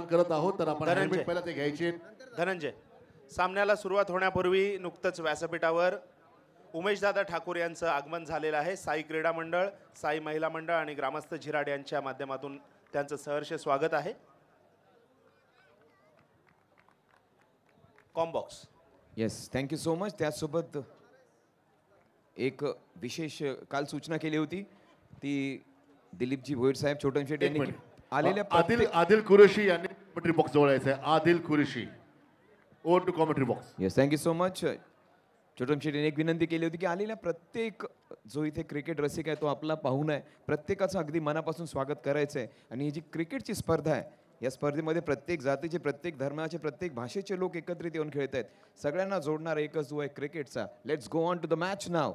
करत आहोत तर आपण धनंजय. हेल्मेट पहिला ते घ्यायचे. धनंजय, सामन्याला सुरुवात होण्यापूर्वी नुकतंच व्यासपीठावर उमेशदादा ठाकूर यांचं आगमन झालेलं आहे. साई क्रीडा मंडळ, साई महिला मंडळ आणि ग्रामस्थ झिराड यांच्या माध्यमातून त्यांचं सहर्ष स्वागत आहे. Combox. Yes, thank you so much. त्यासोबत एक विशेष काल सूचना केली होती ती दिलीपजी भोईर साहेब छोटन शेट यांनी आलेल्या आदिल कुरेशी यांनी कॉमेंट्री बॉक्स जवळ यायचं आहे. Adil Qureshi, over to commentary box. Yes, thank you so much. Chhotan Shet यांनी एक विनंती केली होती की आलेल्या प्रत्येक जो इथे क्रिकेट रसिक आहे तो आपला पाहुणा आहे, प्रत्येकाचं अगदी मनापासून स्वागत करायचं आहे. आणि ही जी क्रिकेटची स्पर्धा आहे या स्पर्धेमध्ये प्रत्येक जातीचे, प्रत्येक धर्माचे, प्रत्येक भाषेचे लोक एकत्रित येऊन खेळत आहेत. सगळ्यांना जोडणारा एकच जो आहे क्रिकेटचा. Let's go on to the match नाव.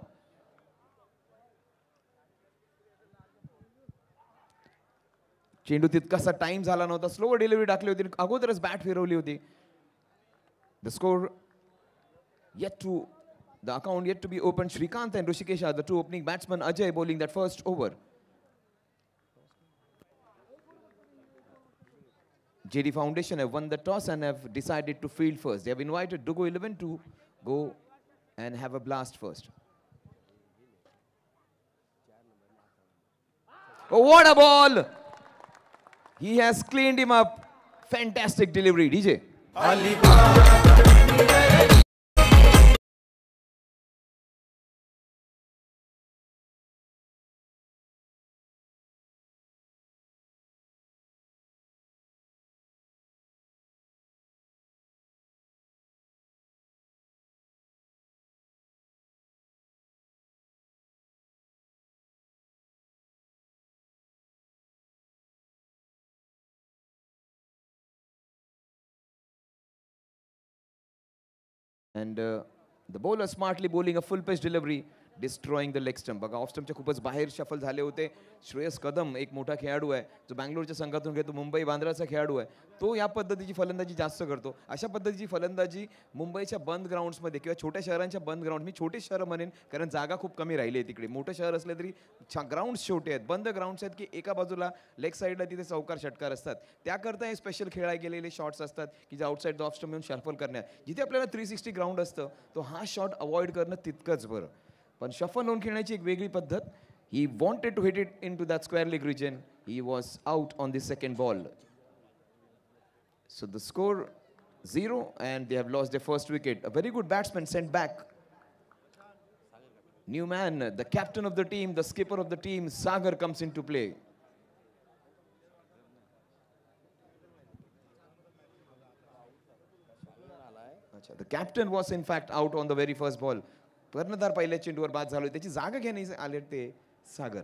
चेंडू तितकासा टाइम झाला नव्हता, स्लो डिलिव्हरी टाकली होती, अगोदरच बॅट फिरवली होती. The score yet to the account yet to be opened. Shrikant and Rishikesh are the two opening batsmen. Ajay bowling that first over. JD Foundation have won the toss and have decided to field first. They have invited Dugo 11 to go and have a blast first. Oh, what a ball! He has cleaned him up. Fantastic delivery, DJ. And the bowler smartly bowling a full pitch delivery, destroying the leg stump. बघा of स्टंपच्या खूपच बाहेर shuffle झाले होते. श्रेयस कदम एक मोठा खेळाडू आहे जो बँगलोरच्या संघातून घेतो, मुंबई बांद्राचा खेळाडू आहे. तो या पद्धतीची फलंदाजी जास्त करतो. अशा पद्धतीची फलंदाजी मुंबईच्या बंद ग्राउंड्समध्ये किंवा छोट्या शहरांच्या बंद ग्राउंड, मी छोटे शहर म्हणेन कारण जागा खूप कमी राहिली आहे तिकडे. मोठं शहर असले तरी ग्राउंड्स छोटे आहेत, बंद ग्राउंड्स आहेत की एका बाजूला लेग साईडला तिथे चौकार षटकार असतात. त्याकरता हे स्पेशल खेळायला गेलेले शॉट्स असतात की जे आउटसाईड द ऑफ स्टंप येऊन शफल करण्यात. जिथे आपल्याला 360 ग्राउंड असतं तो हा शॉट अवॉइड करणं तितकंच बरं. पण शफल होऊन खेळण्याची एक वेगळी पद्धत. He wanted to hit it into that square leg region. He was out on the second ball. So the score 0 and they have lost their first wicket. A very good batsman sent back. New man, the captain of the team, the skipper of the team, Sagar comes into play. The captain was in fact out on the very first ball. कर्णधार पहिल्या चेंडूवर बाद झालो, त्याची जागा घेण्याचे आले ते सागर.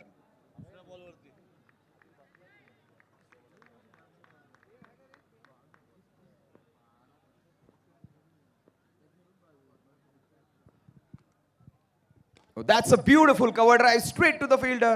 Oh, that's a beautiful cover drive straight to the fielder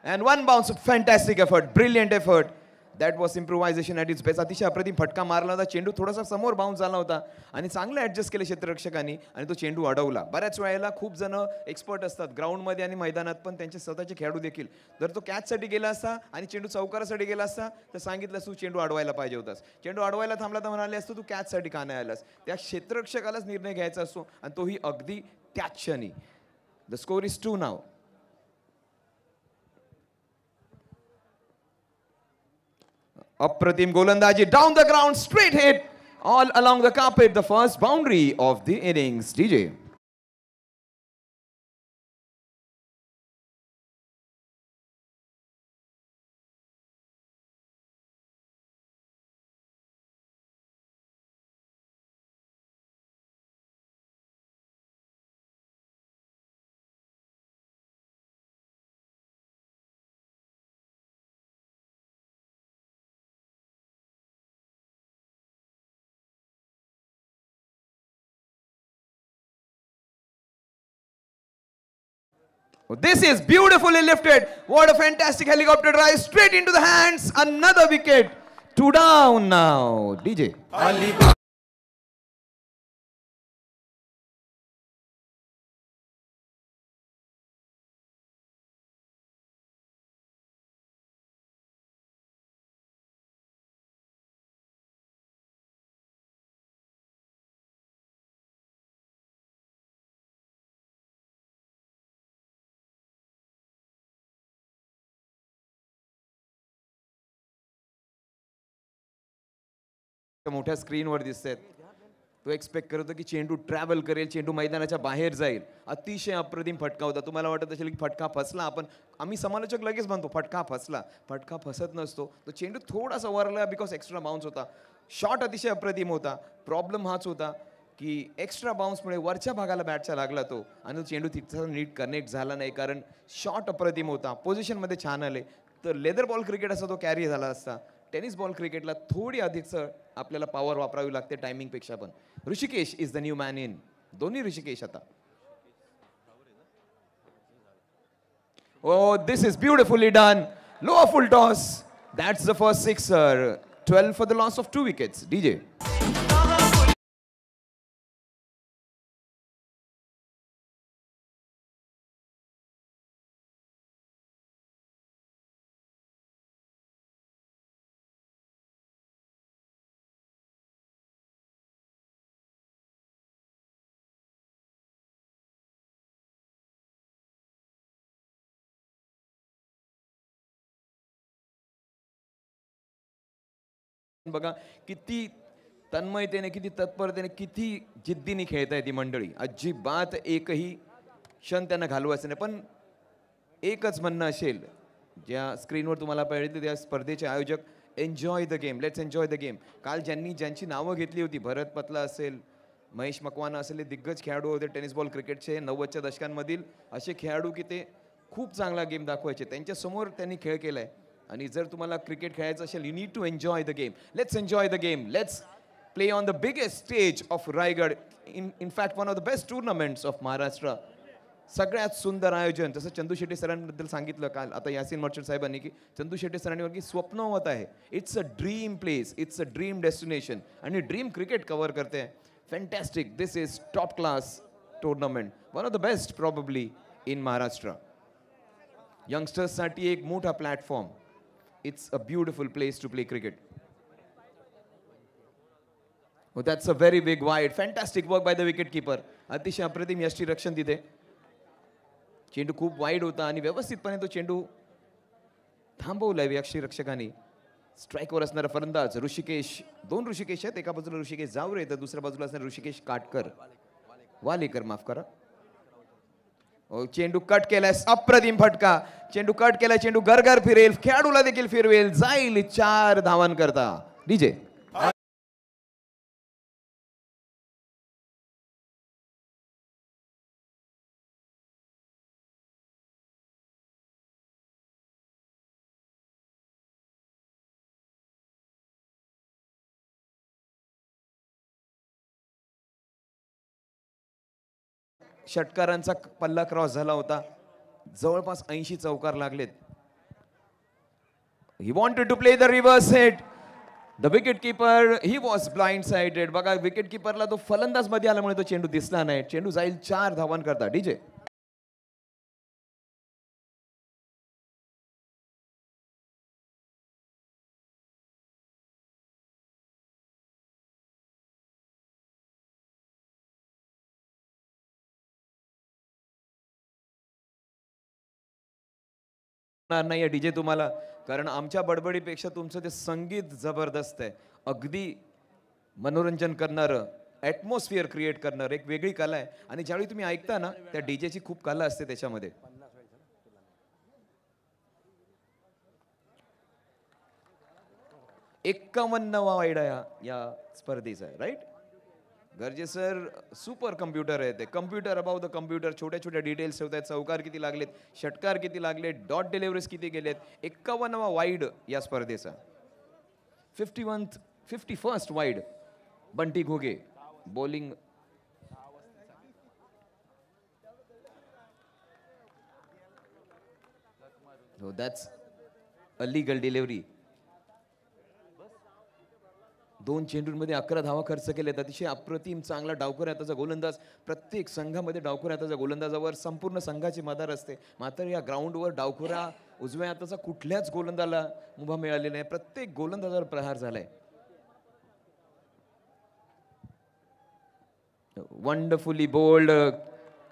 and one bounce. Fantastic effort, brilliant effort. That was improvisation at its best. अतिशय अप्रतिम फटका मारला होता. चेंडू थोडासा समोर बाउन्स झाला होता आणि चांगलं ऍडजस्ट केलं क्षेत्ररक्षकांनी आणि तो चेंडू अडवला. बऱ्याच वेळेला खूप जण एक्सपर्ट असतात ग्राउंडमध्ये आणि मैदानात पण त्यांचे स्वतःचे खेळाडू देखील. जर तो कॅचसाठी गेला असता आणि चेंडू चौकारासाठी गेला असता तर सांगितलं तू चेंडू अडवायला पाहिजे होतास. चेंडू अडवायला थांबला तर म्हणाले असतो तू कॅचसाठी का नाही आलास. त्या क्षेत्ररक्षकालाच निर्णय घ्यायचा असतो आणि तोही अगदी त्याच क्षणी. The score is 2 now. Apratim golandaji down the ground, straight hit all along the carpet, the first boundary of the innings. DJ. This is beautifully lifted. What a fantastic helicopter drive straight into the hands. Another wicket. 2 down now. DJ. मोठ्या स्क्रीनवर दिसतात. तो expect करतो की चेंडू travel करेल, चेंडू मैदानाच्या बाहेर जाईल. अतिशय अप्रतिम फटका होता. तुम्हाला वाटत असेल की फटका फसला, आम्ही समालोचक लगेच म्हणतो फटका फसला. फटका फसत नसतो. तो चेंडू थोडासा वरला बिकॉज एक्स्ट्रा बाउन्स होता. शॉट अतिशय अप्रतिम होता. प्रॉब्लेम हाच होता की एक्स्ट्रा बाउन्समुळे वरच्या भागाला बॅटच्या लागला तो आणि तो चेंडू तिथं नीट कनेक्ट झाला नाही, कारण शॉट अप्रतिम होता. पोझिशनमध्ये छान आले. तर लेदर बॉल क्रिकेट असा तो कॅरी झाला असता. टेनिस बॉल क्रिकेटला थोडी अधिक आपल्याला पॉवर वापरावी लागते टायमिंगपेक्षा पण. Rishikesh is the new man in. दोन्ही ऋषिकेश आता. Oh, this is beautifully done. Lower full toss. That's the first sixer. 12 for the loss of 2 wickets. DJ. बघा किती तन्मयतेने, किती तत्परतेने, किती जिद्दीने खेळताय ती मंडळी. अजिबात एकही क्षण त्यांना घालवायचं नाही. पण एकच म्हणणं असेल, ज्या स्क्रीनवर तुम्हाला पाहिजे त्या स्पर्धेचे आयोजक, enjoy the game, let's enjoy the game. काल ज्यांची नावं घेतली होती, भरत पतला असेल, महेश मकवाना असेल, हे दिग्गज खेळाडू होते टेनिस बॉल क्रिकेटचे 90च्या दशकांमधील असे खेळाडू की ते खूप चांगला गेम दाखवायचे. त्यांच्यासमोर त्यांनी खेळ केलाय. आणि जर तुम्हाला क्रिकेट खेळायचं असेल, you need to enjoy the game. Let's enjoy the game. Let's play on the biggest stage of Raigad. In fact one of the best tournaments of Maharashtra. सगळ्यात सुंदर आयोजन. जसं चंदू शेट्टी सरांबद्दल सांगितलं काल, आता यासिन मर्चंट साहेबांनी, की चंदू शेट्टी सरांनी की स्वप्नवत आहे. It's a dream place, it's a dream destination आणि ड्रीम क्रिकेट कव्हर करते. Fantastic. This is top class tournament. One of the best probably in Maharashtra. यंगस्टर्ससाठी एक मोठा platform. It's a beautiful place to play cricket. Oh, that's a very big wide. Fantastic work by the wicket keeper. अतिशय अप्रतिम यष्टीरक्षण तिथे. चेंडू खूप wide होता आणि व्यवस्थितपणे तो चेंडू थांबवलाय यष्टीरक्षकांनी. स्ट्राईकवर असणारा फलंदाज ऋषिकेश. 2 ऋषिकेश आहेत. एका बाजूला ऋषिकेश जावरे तर दुसऱ्या बाजूला असणारा ऋषिकेश काटकर, वालेकर माफ करा. चेंडू कट केलाय. अप्रतिम फटका. चेंडू कट केलाय. चेंडू गरगर फिरेल, खेळाडूला देखील फिरवेल, जाईल 4 धावांकरता. डीजे. षटकारांचा पल्ला क्रॉस झाला होता. जवळपास 80 चौकार लागलेत. He wanted to play the reverse hit. The wicket keeper he was blind sided. बघा विकेट कीपरला तो फलंदाज मध्ये आल्यामुळे तो चेंडू दिसला नाही. चेंडू जाईल 4 धावांकरता. डीजे. नाही डीजे तुम्हाला, कारण आमच्या बडबडीपेक्षा तुमचं ते संगीत जबरदस्त आहे. अगदी मनोरंजन करणारं, ॲटमॉस्फिअर क्रिएट करणारं एक वेगळी कला आहे. आणि ज्यावेळी तुम्ही ऐकता ना, त्या डीजेची खूप कला असते त्याच्यामध्ये. 51वा वाईड या स्पर्धेचा आहे. राईट. गरजे सर सुपर कम्प्युटर आहे ते. Computer about the computer. छोट्या छोट्या डिटेल्स ठेवत आहेत. चौकार किती लागलेत, षटकार किती लागलेत, डॉट डिलिव्हरीज किती गेलेत. 51वा वाईड या स्पर्धेचा. 51st wide. Bunty Ghoge bowling. That's a legal delivery. 2 चेंडूंमध्ये 11 धावा खर्च केल्यात. अतिशय अप्रतिम चांगला डावखुरा हाताचा गोलंदाज. प्रत्येक संघामध्ये डावखुरा हाताचा गोलंदाजावर संपूर्ण संघाची मदार असते. मात्र या ग्राउंडवर डावखुरा उजव्या हाताचा कुठल्याच गोलंदाला मुभा मिळालेला नाही. प्रत्येक गोलंदाजावर प्रहार झालाय. Wonderfully bowled.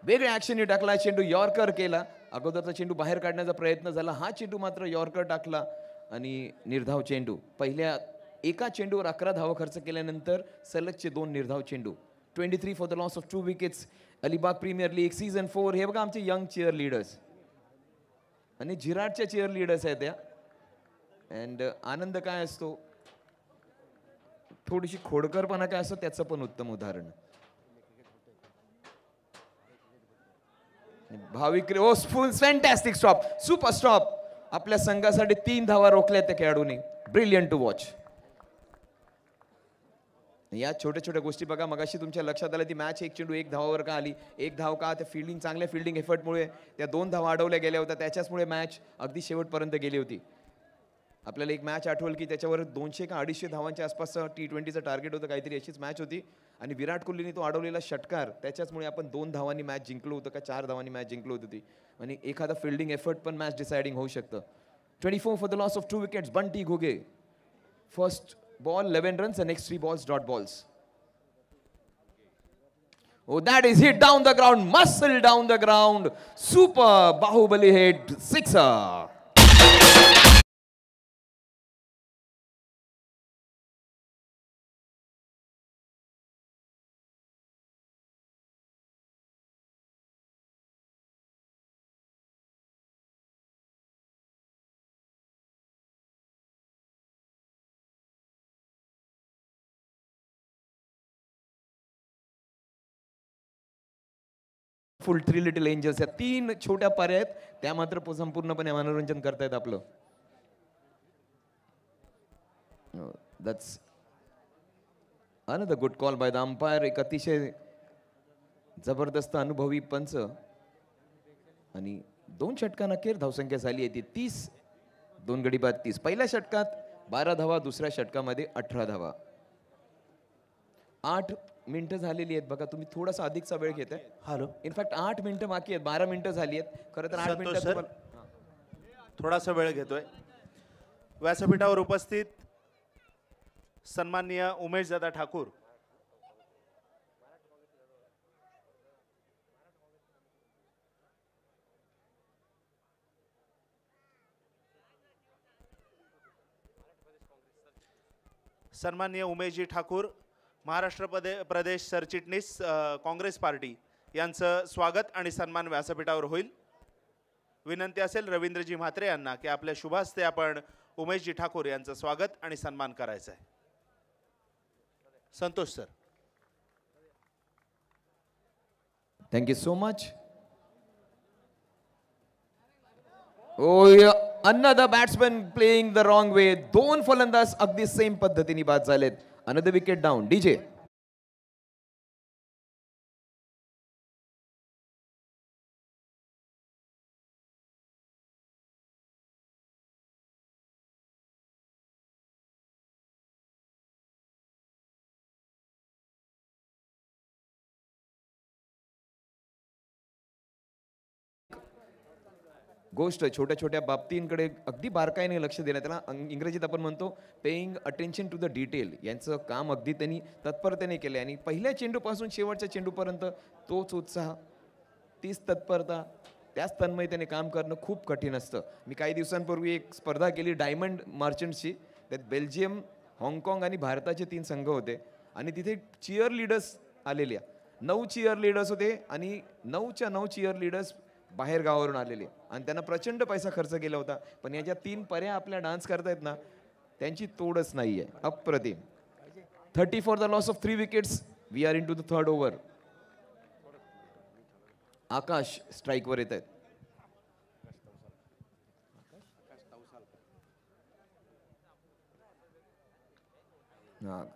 वेगळ्या ऍक्शनने टाकला चेंडू. यॉर्कर केला. अगोदरचा चेंडू बाहेर काढण्याचा प्रयत्न झाला. हा चेंडू मात्र यॉर्कर टाकला आणि निर्धाव चेंडू. पहिल्या एका चेंडूवर 11 धावा खर्च केल्यानंतर सलगचे 2 निर्धाव चेंडू. 23 for the loss of 2 wickets. Alibag premier league season 4. हे बघा आमचे यंग चेअर लीडर्स आणि जिराटच्या चेअर लीडर्स आहेत त्या. अँड आनंद काय असतो, थोडीशी खोडकरपणा काय असतो त्याचं पण उत्तम उदाहरण. Bhavik full fantastic stop, super stop. आपल्या संघासाठी 3 धावा रोखल्या त्या खेळाडूंनी. Brilliant to watch. या छोट्या छोट्या गोष्टी बघा. मगाशी तुमच्या लक्षात आलं ती मॅच 1 चेंडू 1 धावावर का आली. 1 धाव का, त्या फिल्डिंग चांगल्या फिल्डिंग एफर्टमुळे त्या 2 धावा अडवल्या गेल्या होत्या. त्याच्याचमुळे मॅच अगदी शेवटपर्यंत गेली होती. आपल्याला एक मॅच आठवल की त्याच्यावर 200 का 250 धावांच्या आसपास T20चं टार्गेट होतं, काहीतरी अशीच मॅच होती. आणि विराट कोहलीने तो अडवलेला षटकार, त्याच्याचमुळे आपण 2 धावांनी मॅच जिंकलो होतं का 4 धावांनी मॅच जिंकलो होती ती. आणि एखादा फिल्डिंग एफर्ट पण मॅच डिसाइडिंग होऊ शकतं. 24 for the loss of 2 wickets. Bunty Ghoge. First ball 11 runs and next 3 balls dot balls. Oh, that is hit down the ground, muscle down the ground. Super Bahubali hit, sixer. Full 3 little angels. या 3 छोट्या पाऱ्या आहेत, त्या मात्र संपूर्णपणे मनोरंजन करतायत आपलं. That's another good call by the umpire. एक अतिशय जबरदस्त अनुभवी पंच. आणि 2 षटकां अखेर धावसंख्या झाली आहे ती 30. 2 गडी बाद 30. पहिल्या षटकात 12 धावा, दुसऱ्या षटकामध्ये 18 धावा. 8 मिनिटं झालेली आहेत बघा. तुम्ही थोडासा अधिकचा वेळ घेताय. हॅलो. इनफॅक्ट 8 मिनिटं बाकी आहेत. 12 मिनिटं झाली आहेत. खरं तर 8 संतोष मिनिटं सर, थोडासा वेळ घेतोय. व्यासपीठावर उपस्थित सन्माननीय उमेशदादा ठाकूर, सन्माननीय उमेशजी ठाकूर, महाराष्ट्र प्रदेश सरचिटणीस काँग्रेस पार्टी यांचं स्वागत आणि सन्मान व्यासपीठावर होईल. विनंती असेल रवींद्रजी म्हात्रे यांना की आपल्या शुभ हस्ते आपण उमेशजी ठाकूर यांचं स्वागत आणि सन्मान करायचं आहे. Santosh sir. Thank you so much. Another batsman playing the wrong way. 2 फलंदाज अगदी सेम पद्धतीने बाद झालेत. Another wicket down. डीजे. गोष्ट छोट्या छोट्या बाबतींकडे अगदी बारकाईने लक्ष देणं, त्याला इंग्रजीत आपण म्हणतो paying attention to the detail. यांचं काम अगदी त्यांनी तत्परतेने केलं. आणि पहिल्या चेंडूपासून शेवटच्या चेंडूपर्यंत तोच उत्साह, तीच तत्परता, त्याच तन्मयतेने काम करणं खूप कठीण असतं. मी काही दिवसांपूर्वी एक स्पर्धा केली डायमंड मार्चंट्सची. त्यात बेल्जियम, हाँगकाँग आणि भारताचे 3 संघ होते. आणि तिथे चिअर लीडर्स आलेल्या 9 चिअर लीडर्स होते. आणि 9च्या 9 चिअर लीडर्स बाहेर गावावरून आलेले. आणि त्यांना प्रचंड पैसा खर्च केला होता. पण या ज्या 3 पर्या आपल्या डान्स करतायत ना, त्यांची तोडच नाहीये. अप्रतिम. 30 for the loss of 3 wickets. We are into the 3rd over. Akash स्ट्राईकवर येत आहेत.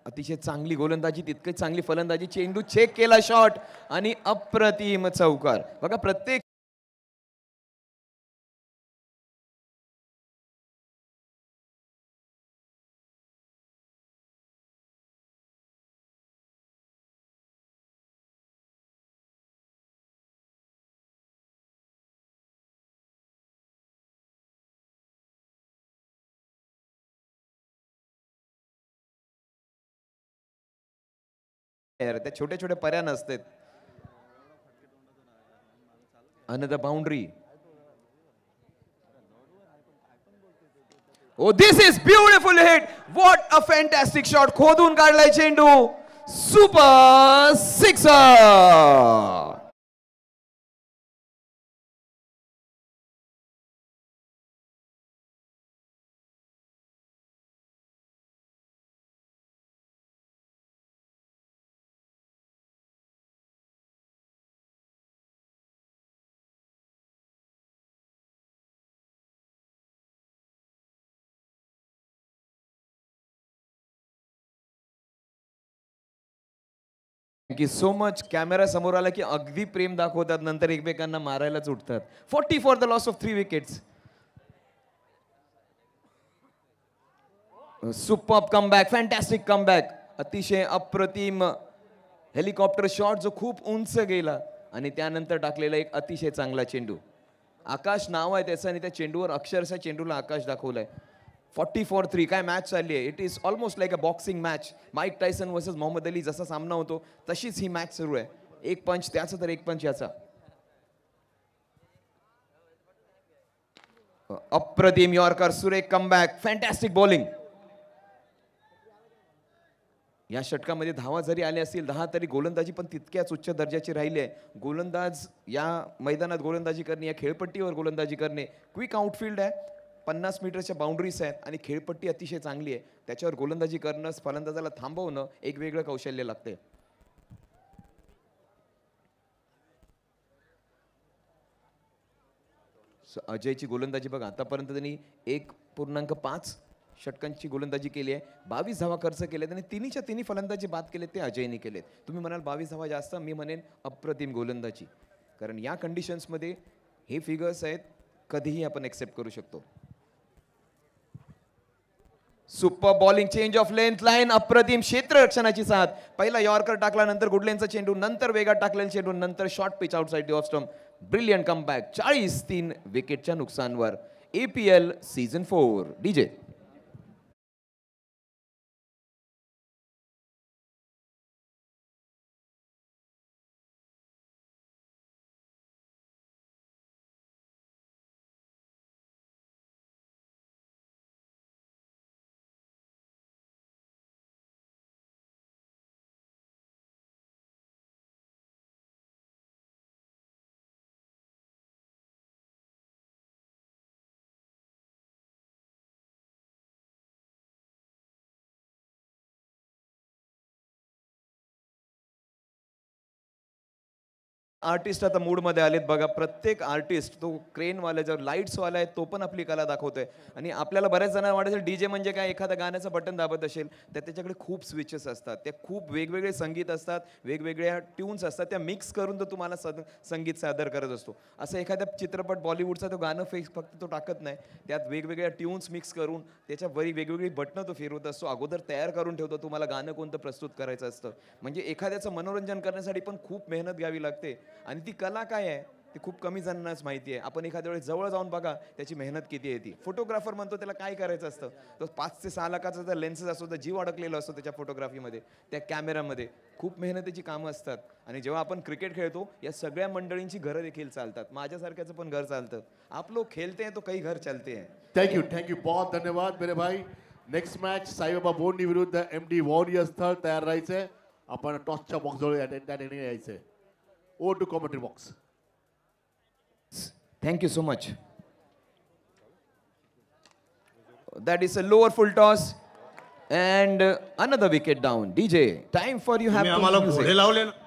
अतिशय चांगली गोलंदाजी, तितकीच चांगली फलंदाजी. चेंडू चेक केला, शॉट आणि अप्रतिम चौकार. बघा प्रत्येक त्या छोट्या छोट्या पर्या नसतात. Another boundary. Oh, this is beautiful hit. What a fantastic shot. खोदून काढलाय चेंडू. Super sixer. Thank you so much. Camera समोर आला की अगदी प्रेम दाखवतात, नंतर एकमेकांना मारायलाच उठतात. 40 for the loss of 3 wickets. Super comeback, fantastic comeback. अतिशय अप्रतिम हेलिकॉप्टर शॉट जो खूप उंच गेला आणि त्यानंतर टाकलेला एक अतिशय चांगला चेंडू. आकाश नाव आहे त्याचं आणि त्या चेंडूवर अक्षरशः चेंडूला आकाश दाखवलाय. 40 फॉर 3 काय मॅच चालली आहे. It is almost like a boxing match. Mike Tyson versus Muhammad Ali जसा सामना होतो तशीच ही मॅच सुरू आहे. एक पंच त्याचा तर एक पंच याचा. अप्रतिम यॉर्कर, सुरेख कमबॅक, फॅन्टॅस्टिक बॉलिंग. या षटकामध्ये धावा जरी आल्या असतील 10 तरी गोलंदाजी पण तितक्याच उच्च दर्जाची राहिली आहे. गोलंदाज या मैदानात गोलंदाजी करणे, या खेळपट्टीवर गोलंदाजी करणे, क्विक आउटफील्ड आहे, 50 मीटरच्या बाउंड्रीज आहेत आणि खेळपट्टी अतिशय चांगली आहे. त्याच्यावर गोलंदाजी करणं, फलंदाजाला थांबवणं एक वेगळं कौशल्य लागते. अजयची गोलंदाजी बघा, आतापर्यंत त्यांनी 1.5 षटकांची गोलंदाजी केली आहे. 22 धावा खर्च केलेत आणि तिन्हीच्या तिन्ही फलंदाजी बाद केलेत ते अजयने केलेत. तुम्ही म्हणाल 22 धावा जास्त, मी म्हणेन अप्रतिम गोलंदाजी. कारण या कंडिशन्समध्ये हे फिगर्स आहेत, कधीही आपण एक्सेप्ट करू शकतो. Super bowling, change of length, line, अप्रतिम क्षेत्ररक्षणाची साथ. पहिला यॉर्कर टाकला, नंतर गुडलेनचा चेंडू, नंतर वेगात टाकलेला चेंडू, नंतर short pitch outside off stump. Brilliant comeback. 43 विकेटच्या नुकसानवर. APL season 4. DJ. Artist आता मूड मध्ये आलेत बघा. प्रत्येक आर्टिस्ट, तो क्रेनवाला जो लाईट्सवाला आहे तो पण आपली कला दाखवतोय. आणि आपल्याला बऱ्याच जणांना वाटत असेल डीजे म्हणजे काय, एखाद्या गाण्याचं बटन दाबत असेल तर त्याच्याकडे खूप स्विचेस असतात, त्या खूप वेगवेगळे संगीत असतात, वेगवेगळ्या ट्यून्स असतात, त्या मिक्स करून तो तुम्हाला संगीत सादर करत असतो. असं एखाद्या चित्रपट बॉलिवूडचा तो गाणं फक्त तो टाकत नाही, त्यात वेगवेगळ्या ट्यून्स मिक्स करून त्याच्यावरी वेगवेगळी बटणं तो फिरवत असतो. अगोदर तयार करून ठेवतो तुम्हाला गाणं कोणतं प्रस्तुत करायचं असतं. म्हणजे एखाद्याचं मनोरंजन करण्यासाठी पण खूप मेहनत घ्यावी लागते. आणि ती कला काय आहे ती खूप कमी जणांनाच माहिती आहे. आपण एखाद्या वेळेस जवळ जाऊन बघा त्याची मेहनत किती आहे ती. फोटोग्राफर म्हणतो त्याला काय करायचं असतं, तो 5 ते 6 लाखाचा जर लेन्सेस असतो तर जीव अडकलेला असतो त्याच्या फोटोग्राफीमध्ये, त्या कॅमेरामध्ये. खूप मेहनतीची कामं असतात. आणि जेव्हा आपण क्रिकेट खेळतो या सगळ्या मंडळींची घरं देखील चालतात. माझ्यासारख्याचं पण घर चालतं. आप लोग खेलते हैं तो कई घर चलते हैं. थँक्यू बहुत धन्यवाद मेरे भाई. नेक्स्ट मॅच साईबाबा बोंडी विरुद्ध MD वॉरियर्स स्थळ. तयार राहायचंय. आपण टॉसच्या बॉक्स जवळ त्या ठिकाणी यायचंय. Over to commentary box. Thank you so much. That is a lower full toss and another wicket down. DJ, time for you have to आम्हाला music. घोडे लावले ना.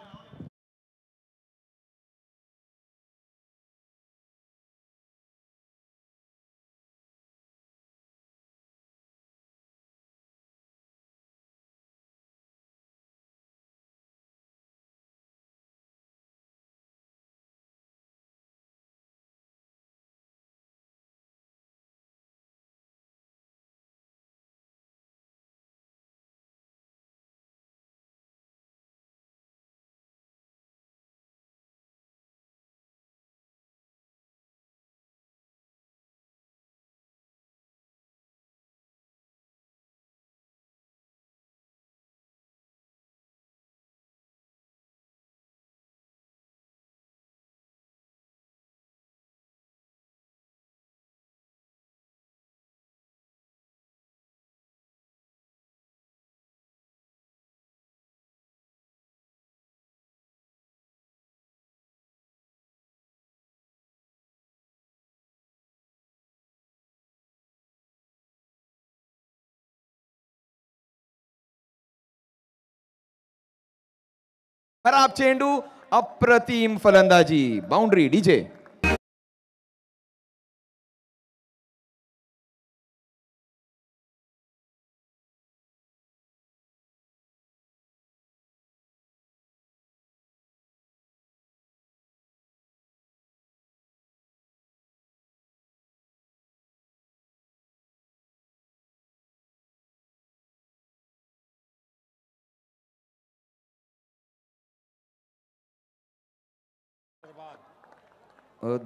खराब चेंडू, अप्रतिम फलंदाजी, boundary DJ.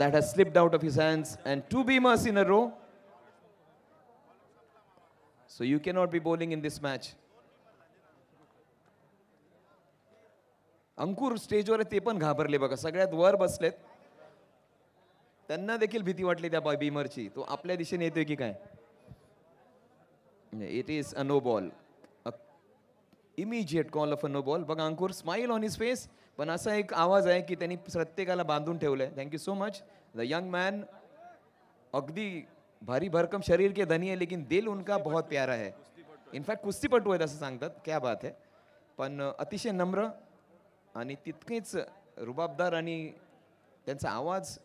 That has slipped out of his hands, and two beamers in a row. So you cannot be bowling in this match. अंकुर स्टेजवर ते पण घाबरले बघा, सगळ्यात वर बसलेत. त्यांना देखील भीती वाटली त्या बीमरची. तो आपल्या दिशेने येतोय की काय? It is a no ball. Immediate call of a no ball. बघा Ankur smile on his face, पण असा एक आवाज आहे की त्यांनी प्रत्येकाला बांधून ठेवलंय. Thank you so much. The young man अगदी भारी भरकम शरीर के धनी है, लेकिन दिल उनका बहुत प्यारा है. इनफॅक्ट कुस्तीपटू आहेत असं सांगतात. क्या बात है. पण अतिशय नम्र आणि तितकेच रुबाबदार, आणि त्यांचा आवाज,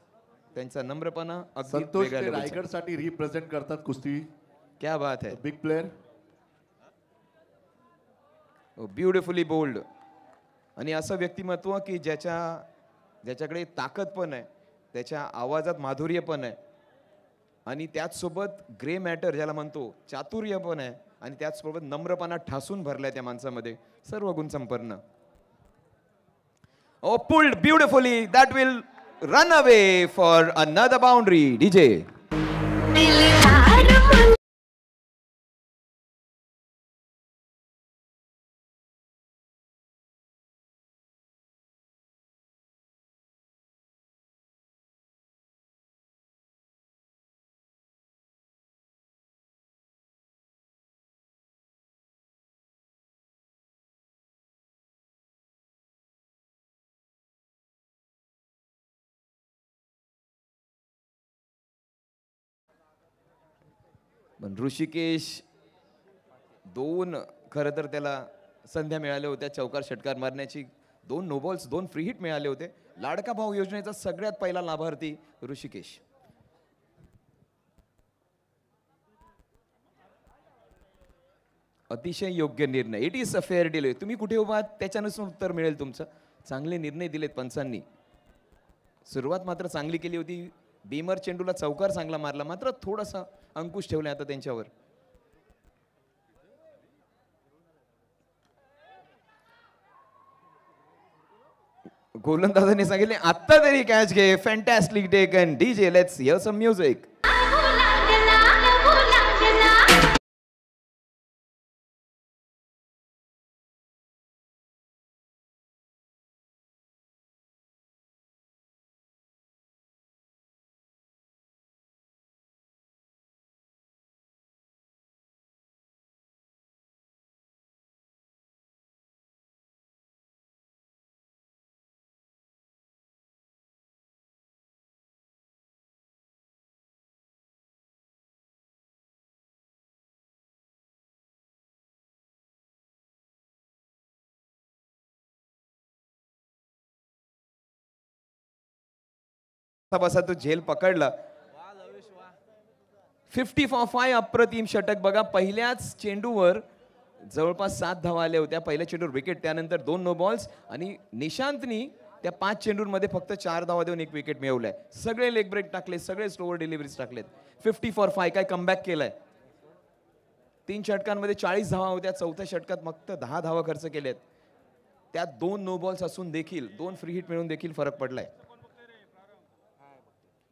त्यांचा नम्रपणा अगदी संतोष वेगळ्या ते level चा. रायगडसाठी रिप्रेझेंट करतात कुस्ती. क्या बात है. Big player. Beautifully bowled. आणि असं व्यक्तिमत्व की ज्याच्याकडे ताकद पण आहे, त्याच्या आवाजात माधुर्य पण आहे, आणि त्याचसोबत ग्रे मॅटर ज्याला म्हणतो चातुर्य पण आहे, आणि त्याचसोबत नम्रपणा ठासून भरलाय त्या माणसामध्ये. सर्व गुण संपन्न. Oh, pulled beautifully. That will run away for another boundary. DJ. पण ऋषिकेश खरं तर त्याला संध्या मिळाल्या होत्या चौकार षटकार मारण्याची. 2 नो बॉल्स, 2 फ्री हिट मिळाले होते. लाडका भाऊ योजनेचा सगळ्यात पहिला लाभार्थी ऋषिकेश. अतिशय योग्य निर्णय. It is a fair deal. तुम्ही कुठे उभा आहात त्याच्यानुसार उत्तर मिळेल तुमचं. चांगले निर्णय दिलेत पंचांनी. सुरुवात मात्र चांगली केली होती. बीमर चेंडूला चौकार चांगला मारला, मात्र थोडासा अंकुश ठेवलाय आता त्यांच्यावर. गोलंदाजांनी सांगितले आता तरी कॅच घे. Fantastic taken. DJ let's hear some music. बसा तो झेल पकडला. 50 for 5 अप्रतिम षटक. बघा पहिल्याच चेंडूवर जवळपास 7 धावा आल्या होत्या. पहिल्या चेंडूवर विकेट, त्यानंतर 2 नो बॉल्स, आणि निशांतनी त्या 5 चेंडूंमध्ये फक्त 4 धावा देऊन 1 विकेट मिळवलाय. सगळे लेग ब्रेक टाकले, सगळे स्लोअर डिलिव्हरीज टाकलेत. 50 for 5 काय कमबॅक केलाय. 3 षटकांमध्ये 40 धावा होत्या. चौथ्या षटकात फक्त 10 धावा खर्च केल्यात. त्यात 2 नो बॉल्स असून देखील, 2 फ्री हिट मिळून देखील फरक पडलाय.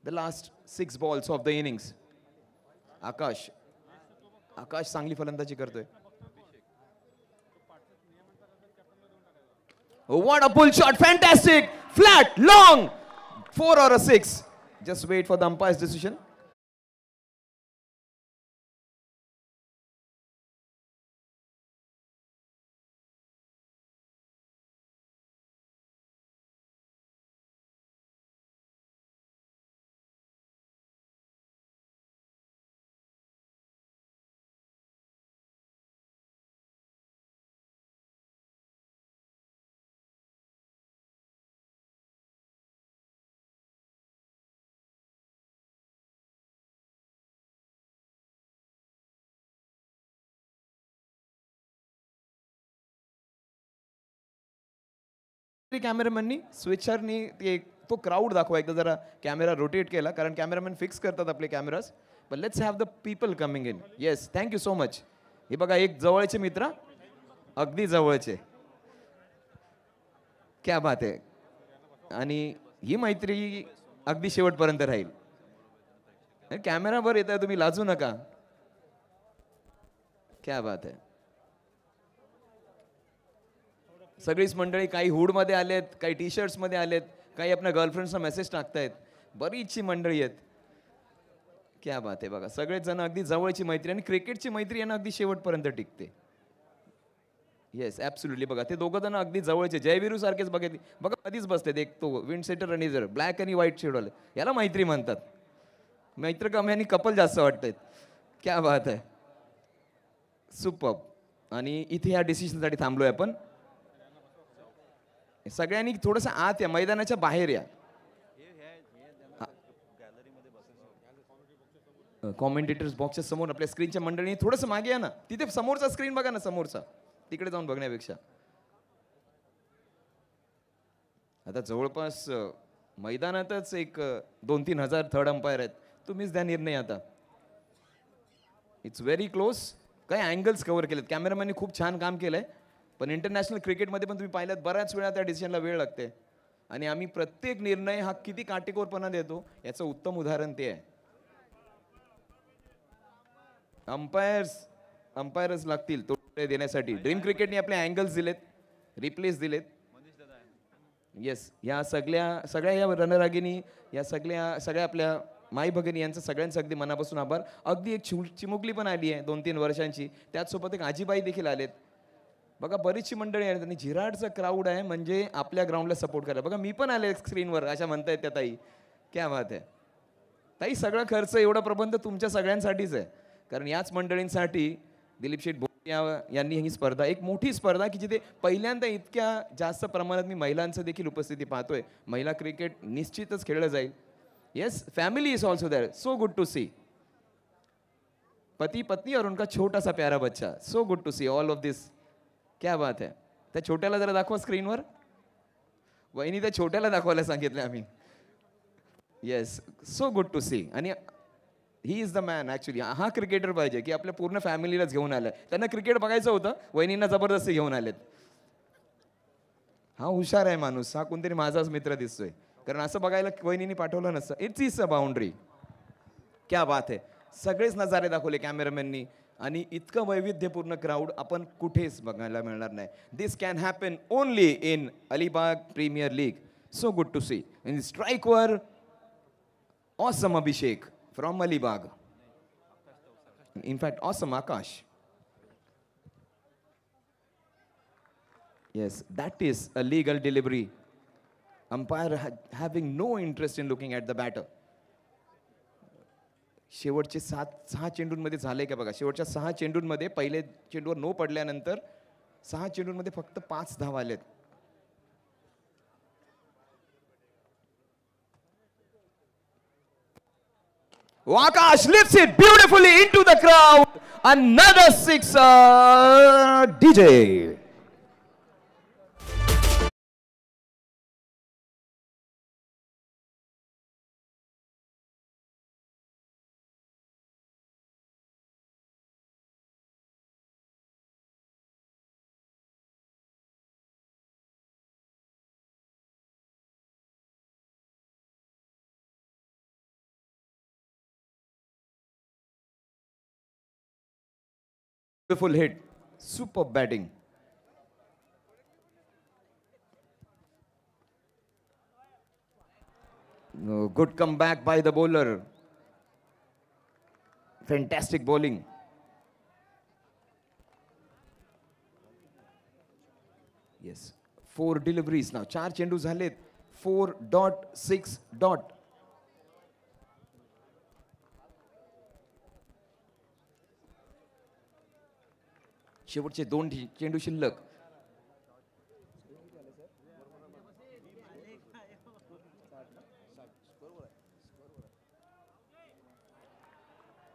The last 6 balls of the innings. आकाश चांगली फलंदाजी करतोय. What a pull shot. Fantastic. Flat, long. 4 or a 6. Just wait for the umpire's decision. कॅमेरामॅननी स्विचरनी ते तो क्राऊड दाखवा एकदा जरा कॅमेरा रोटेट केला कारण कॅमेरामॅन फिक्स करतात आपले कॅमेराज पण let's have the people coming in yes thank you so much हे बघा एक जवळचे मित्र अगदी जवळचे क्या बात आहे आणि ही मैत्री अगदी शेवटपर्यंत राहील कॅमेरावर येत आहे तुम्ही लाजू नका क्या बात आहे सगळीच मंडळी काही हुडमध्ये आलेत काही टी शर्ट्समध्ये आलेत काही आपल्या गर्लफ्रेंड्सना मेसेज टाकतायत बरीचशी मंडळी आहेत क्या बात आहे बघा सगळेच जण अगदी जवळची मैत्री आणि क्रिकेटची मैत्री यांना अगदी शेवटपर्यंत टिकते येस ॲब्सोल्युटली बघा ते दोघं जण अगदी जवळचे जयवीरू सारखेच बघा बघा कधीच बसतात एक तो विंड सेटर आणि जर ब्लॅक आणि व्हाईट शेडवाले याला मैत्री म्हणतात मैत्र कमी आणि कपल जास्त वाटतात क्या बात आहे सुपर आणि इथे या डिसिशनसाठी थांबलोय आपण सगळ्यांनी थोडंसं आत या मैदानाच्या बाहेर या कॉमेंटेटर्स बॉक्सच्या समोर आपल्या स्क्रीनच्या मंडळीने थोडंसं मागे या ना तिथे समोरचा स्क्रीन बघा ना समोरचा तिकडे जाऊन बघण्यापेक्षा आता जवळपास मैदानातच एक 2-3 हजार थर्ड अंपायर आहेत तुम्हीच द्या निर्णय आता इट्स व्हेरी क्लोज काही अँगल्स कव्हर केलेत कॅमेरामॅनने खूप छान काम केलंय पण इंटरनॅशनल क्रिकेटमध्ये पण तुम्ही पाहिलात बऱ्याच वेळा त्या डिसिजनला वेळ लागते आणि आम्ही प्रत्येक निर्णय हा किती काटेकोरपणा देतो याचं उत्तम उदाहरण ते आहे अंपायर्स लागतील तो देण्यासाठी ड्रीम क्रिकेटने आपले अँगल्स दिलेत रिप्लेस दिलेत येस या सगळ्या या रणरागिनी या सगळ्या आपल्या माई भगिनी यांचं सगळ्यांचं अगदी मनापासून आभार अगदी एक चिमुकली पण आली आहे 2-3 वर्षांची त्याचसोबत एक आजीबाई देखील आलेत बघा बरीचशी मंडळी आहेत आणि झिराडचा क्राऊड आहे म्हणजे आपल्या ग्राउंडला सपोर्ट करायला बघा मी पण आले स्क्रीनवर अशा म्हणतायत त्या ताई क्या बात आहे ताई सगळा खर्च एवढा प्रबंध तुमच्या सगळ्यांसाठीच आहे कारण याच मंडळींसाठी दिलीप शेठ यांनी ही स्पर्धा एक मोठी स्पर्धा की जिथे पहिल्यांदा इतक्या जास्त प्रमाणात मी महिलांचं देखील उपस्थिती पाहतोय महिला क्रिकेट निश्चितच खेळलं जाईल yes family is also there so good to see पति पत्नी और उनका छोटा सा प्यारा बच्चा so good to see all of this क्या बात है त्या छोट्याला जरा दाखवा स्क्रीनवर वहिनी त्या छोट्याला दाखवायला सांगितलं आम्ही येस सो गुड टू सी आणि he is the man actually हा क्रिकेटर पाहिजे की आपल्या पूर्ण फॅमिलीलाच घेऊन आलं त्यांना क्रिकेट बघायचं होतं वहिनींना जबरदस्ती घेऊन आलेत हा हुशार आहे माणूस हा कोणतरी माझाच मित्र दिसतोय कारण असं बघायला वहिनीने पाठवलं नसतं इट्स इज अ बाउंड्री क्या बात आहे सगळेच नजारे दाखवले कॅमेरामॅननी आणि इतकं वैविध्यपूर्ण क्राऊड आपण कुठेच बघायला मिळणार नाही this can happen only in Alibag premier league so good to see in स्ट्राईकवर awesome Abhishek from Alibag in fact awesome Akash yes that is a legal delivery umpire having no interest in looking at the batter शेवटचे 6 चेंडूंमध्ये झाले का बघा शेवटच्या 6 चेंडूंमध्ये पहिले चेंडूवर no पडल्यानंतर 6 चेंडूंमध्ये फक्त 5 धावा आलेत Akash lifts it beautifully into the crowd another sixer DJ beautiful hit superb batting good comeback by the bowler fantastic bowling yes 4 deliveries now 4 चेंडू झालेत 4.6 शेवटचे 2 चेंडू शिल्लक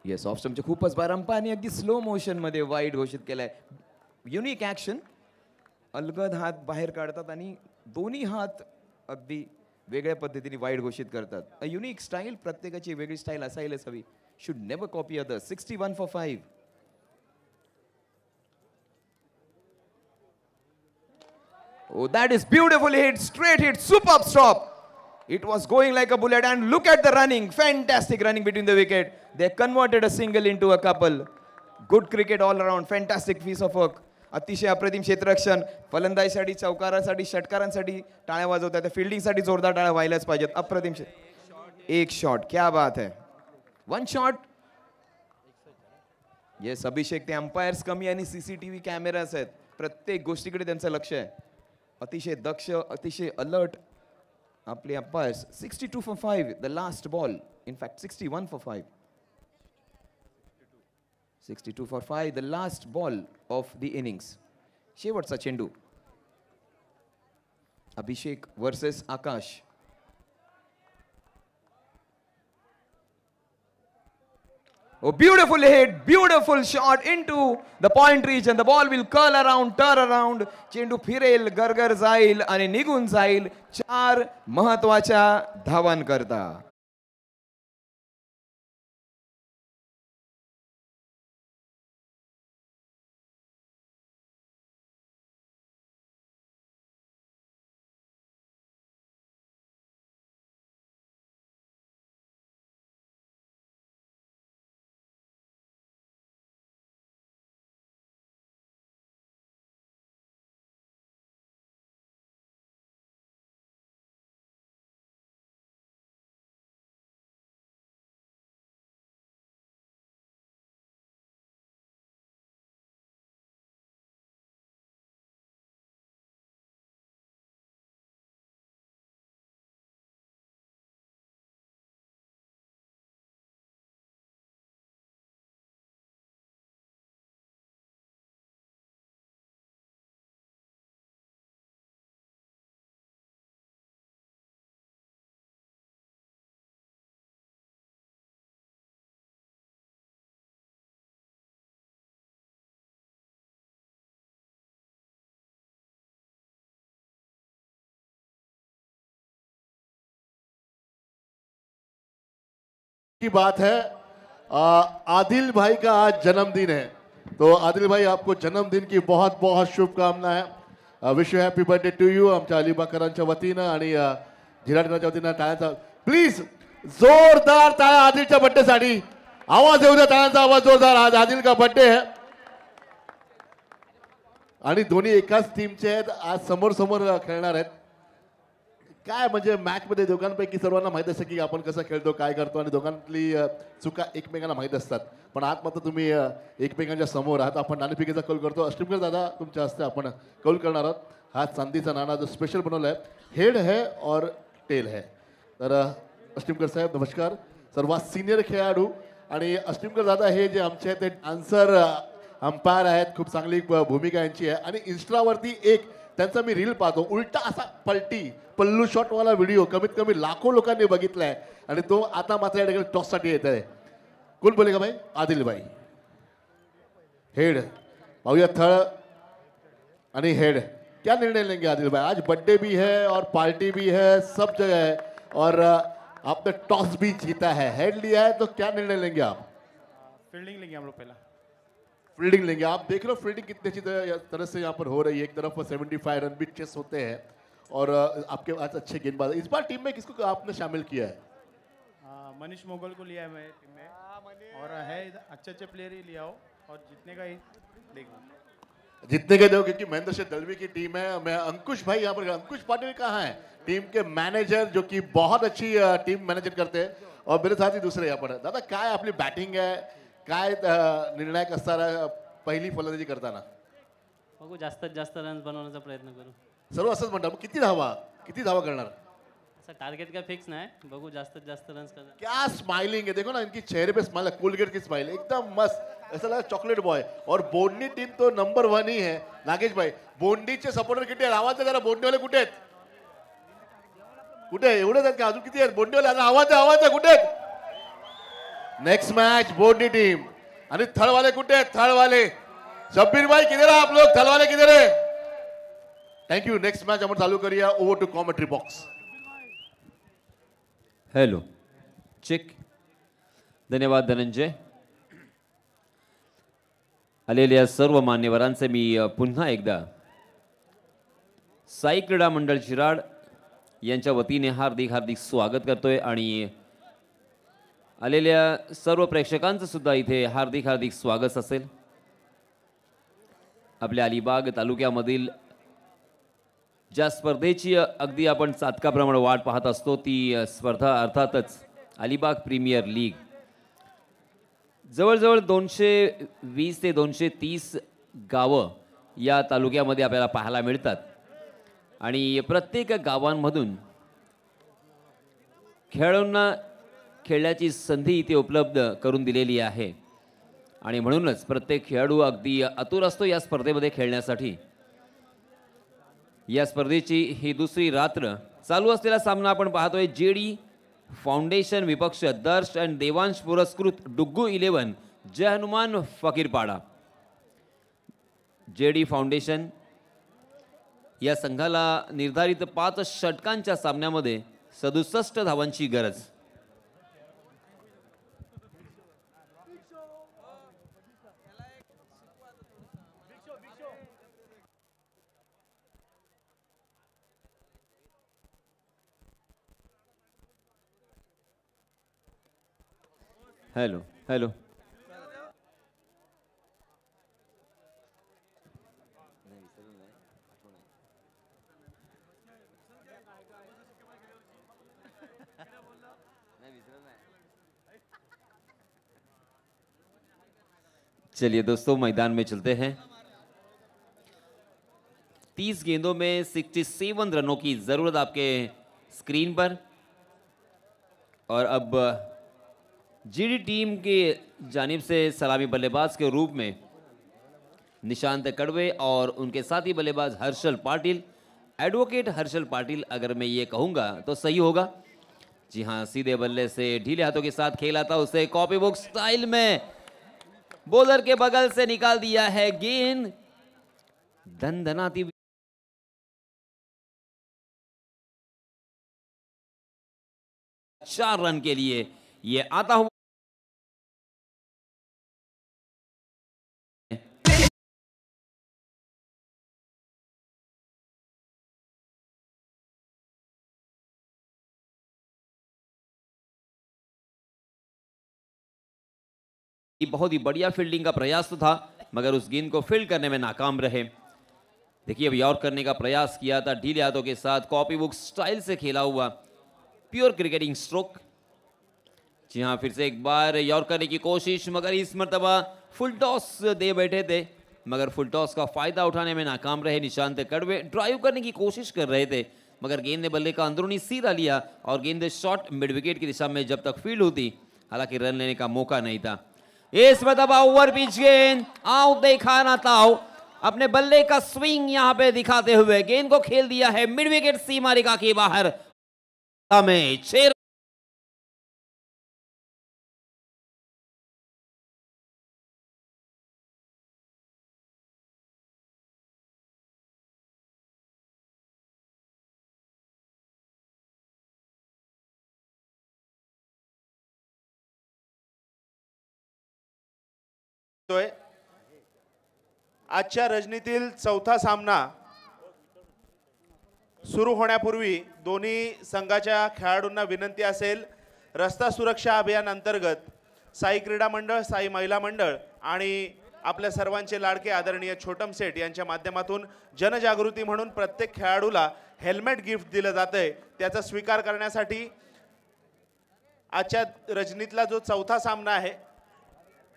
येस ऑफ स्टंपचे खूपच बार अंपायरने अगदी स्लो मोशन मध्ये वाईड घोषित केलाय युनिक ऍक्शन अलगद हात बाहेर काढतात आणि दोन्ही हात अगदी वेगळ्या पद्धतीने वाईड घोषित करतात. अ युनिक स्टाईल, प्रत्येकाची वेगळी स्टाईल असायलाच हवी. Should never copy others. 61 for 5. Oh, that is beautifully hit, straight hit, superb stop. It was going like a bullet and look at the running, fantastic running between the wicket. They converted a single into a couple. Good cricket all around, fantastic piece of work. अतिशय अप्रतिम क्षेत्ररक्षण. फलंदाजीसाठी, चौकारासाठी, षटकारांसाठी टाळ्या वाजवतात. त्या फिल्डिंगसाठी जोरदार टाळ्या व्हायलाच पाहिजेत. अप्रतिम एक शॉट, क्या बात है. One shot. येस अभिषेक, ते अंपायर्स कमी आणि सीसीटीव्ही कॅमेरास आहेत. प्रत्येक गोष्टीकडे त्यांचं लक्ष आहे. अतिशय दक्ष, अतिशय अलर्ट आपले umpires. 62 for 5 the last ball. In fact 61 for 5. 62 for 5 the last ball of the innings. शेवटचा चेंडू. अभिषेक versus Akash. Oh, beautiful hit, beautiful shot into the point reach and the ball will curl around, turn around. चेंडू फिरेल, गरगर जाईल आणि निघून जाईल 4 महत्वाच्या धावांकरता. की बात है, आदिल भाई का आज जन्मदिन है, तो आदिल भाई आपको जन्मदिन की बहुत बहुत शुभकामनाएं. Wish you happy birthday to you. आमच्या अलिबाकरांच्या वतीनं आणि झिराडकरांच्या वतीनं टाळ्यांचा प्लीज जोरदार टाळ्या आदिलच्या बर्थडे साठी. आवाज येऊ द्या, टाळ्यांचा आवाज जोरदार. आज आदिल का बर्थडे है आणि दोन्ही एकाच टीमचे आहेत. आज समोर समोर खेळणार आहेत. काय म्हणजे मॅच मध्ये दोघांपैकी सर्वांना माहित असतं की आपण कसं खेळतो, काय करतो आणि दोघांतली चुका एकमेकांना माहित असतात. पण आत मात्र तुम्ही एकमेकांच्या समोर आहात. आपण नाणेफेकीचा कौल करतो. अष्टमकर दादा तुमच्या हस्ते आपण कौल करणार आहोत. हा चांदीचा नाणा जो स्पेशल बनवला आहे, हेड है और टेल है. तर अष्टमकर साहेब नमस्कार. सर्वात सिनियर खेळाडू आणि अष्टमकर दादा हे जे आमचे आहेत ते डान्सर अंपायर आहेत. खूप चांगली भूमिका यांची आहे आणि इन्स्टावरती एक त्यांचा मी रील पाहतो, उलटा असा पल्लू शॉटवाला व्हिडिओ कमीत कमी लाखो लोकांनी बघितलाय आणि तो आता मात्र या ठिकाणी टॉससाठी येत आहे. कोण बोलेगा भाई? आदिल भाई. हेड पाहूया. थळ आणि हेड. क्या निर्णय लेंगे आदिल भाई? आज बर्थडे भी है और पार्टी भी है, सब जगह है और आपने टॉस भी जीता है, हेड लिया है, तो क्या निर्णय लेंगे आप? फील्डिंग लेंगे हम लोग पहला. फील्डिंग लेंगे. आप देख लो फील्डिंग कितनी अच्छी तरह से यहाँ पर हो रही है. एक तरफ 75 रन भी चेस होते हैं और आपके पास अच्छे गेंदबाज. इस बार टीम में किसको आपने शामिल किया है? मनीष मोगल को लिया है मैं टीम में और है अच्छे अच्छे प्लेयर ही लिया हो और जीतने का ही देखो. जितने के दो, क्योंकि महेंद्र सिंह दलवी की टीम है. मैं अंकुश भाई यहाँ पर, अंकुश पाटिल कहाँ है? टीम के मैनेजर जो कि बहुत अच्छी टीम मैनेजर करते हैं और मेरे साथ ही दूसरे यहाँ पर. दादा काय आपली बॅटिंग आहे, काय निर्णायक असणारा पहिली फलंदाजी करताना? बघू, जास्तीत जास्त रन बनवण्याचा प्रयत्न करू. सर्व असंच म्हणतात. किती धावा करणार? असं टार्गेट का फिक्स नाही, बघू जास्तीत जास्त रन्स करणार. क्या स्माइलिंग है, देखो ना इनकी चेहरे पे स्माइल है, कोलगेट की स्माइल एकदम मस्त, ऐसा लगा चॉकलेट बॉय. और बोंडी टीम तो नंबर 1 ही है. नागेश भाई, बोंडीचे सपोर्टर किती आहेत? आवाज जरा. बोंडीवाले कुठे आहेत? कुठे एवढेच आहेत का? अजून किती आहेत बोंडीवाले? आवाज आहे. कुठे आहेत? नेक्स्ट मैच बोंडी टीम आणि थळवाले कुठे आहेत? थळवाले शब्बीर भाई किधर है आप लोग? थलवाले किधर है? थँक्यू. नेक्स्ट मॅच आपण चालू करूया. Over to commentary box. Hello check. धन्यवाद धनंजय. आलेल्या सर्व मान्यवरांचे मी पुन्हा एकदा साई क्रीडा मंडळ शिराड यांच्या वतीने हार्दिक हार्दिक स्वागत करतोय आणि आलेल्या सर्व प्रेक्षकांचं सुद्धा इथे हार्दिक हार्दिक स्वागत असेल. आपल्या अलिबाग तालुक्यामधील ज्या स्पर्धेची अगदी आपण चातकाप्रमाणे वाट पाहत असतो ती स्पर्धा अर्थातच अलिबाग प्रीमियर लीग. जवळजवळ 220 ते 230 गावं या तालुक्यामध्ये आपल्याला पाहायला मिळतात आणि प्रत्येक गावांमधून खेळाडूंना खेळण्याची संधी इथे उपलब्ध करून दिलेली आहे आणि म्हणूनच प्रत्येक खेळाडू अगदी आतुर असतो या स्पर्धेमध्ये खेळण्यासाठी. या स्पर्धेची ही दुसरी रात्र. चालू असलेला सामना आपण पाहतोय जेडी फाउंडेशन विपक्ष दर्श आणि देवांश पुरस्कृत डुग्गू 11 जय हनुमान फकीरपाडा. जेडी फाउंडेशन या संघाला निर्धारित 5 षटकांच्या सामन्यामध्ये 67 धावांची गरज. Hello hello. चलिए दोस्तों मैदान में चलते हैं. 30 गेंदों में 67 रनों की जरूरत आपके स्क्रीन पर. और अब जीडी टीम की जानिब से सलामी बल्लेबाज के रूप में निशांत कड़वे और उनके साथी बल्लेबाज हर्षल पाटिल. एडवोकेट हर्षल पाटिल अगर मैं ये कहूँगा तो सही होगा. जी हाँ, सीधे बल्ले से ढीले हाथों के साथ खेला था उसे कॉपी बुक स्टाइल में बॉलर के बगल से निकाल दिया है गेंद. धनधनाती 4 रन के लिए ये आता हुआ बहुत ही बढ़िया फील्डिंग का प्रयास तो था मगर उस गेंद को फील्ड करने में नाकाम रहे. देखिए अब यॉर्क करने का प्रयास किया था ढीले हाथों के साथ कॉपी बुक स्टाइल से खेला हुआ प्योर क्रिकेटिंग स्ट्रोक. जी हाँ, फिर से एक बार यॉर्क करने की कोशिश मगर इस मर्तबा फुल टॉस दे बैठे थे मगर फुल टॉस का फायदा उठाने में नाकाम रहे. निशांत कड़वे ड्राइव करने की कोशिश कर रहे थे मगर गेंद ने बल्ले का अंदरूनी सीधा लिया और गेंद शॉट मिड विकेट की दिशा में जब तक फील्ड होती हालांकि रन लेने का मौका नहीं था. इस मर्तबा ओवर पिच गेंद आउट देखा ना ताओ अपने बल्ले का स्विंग यहां पे दिखाते हुए गेंद को खेल दिया है मिड विकेट सीमा रेखा के बाहर. में 6 आजच्या रजनीतील चौथा सामना सुरू होण्यापूर्वी दोन्ही संघाच्या खेळाडूंना विनंती असेल रस्ता सुरक्षा अभियान अंतर्गत साई क्रीडा मंडळ साई महिला मंडळ आणि आपल्या सर्वांचे लाडके आदरणीय छोटम सेठ यांच्या माध्यमातून जनजागृती म्हणून प्रत्येक खेळाडूला हेल्मेट गिफ्ट दिलं जातंय त्याचा स्वीकार करण्यासाठी आजच्या रजनीतला जो चौथा सामना आहे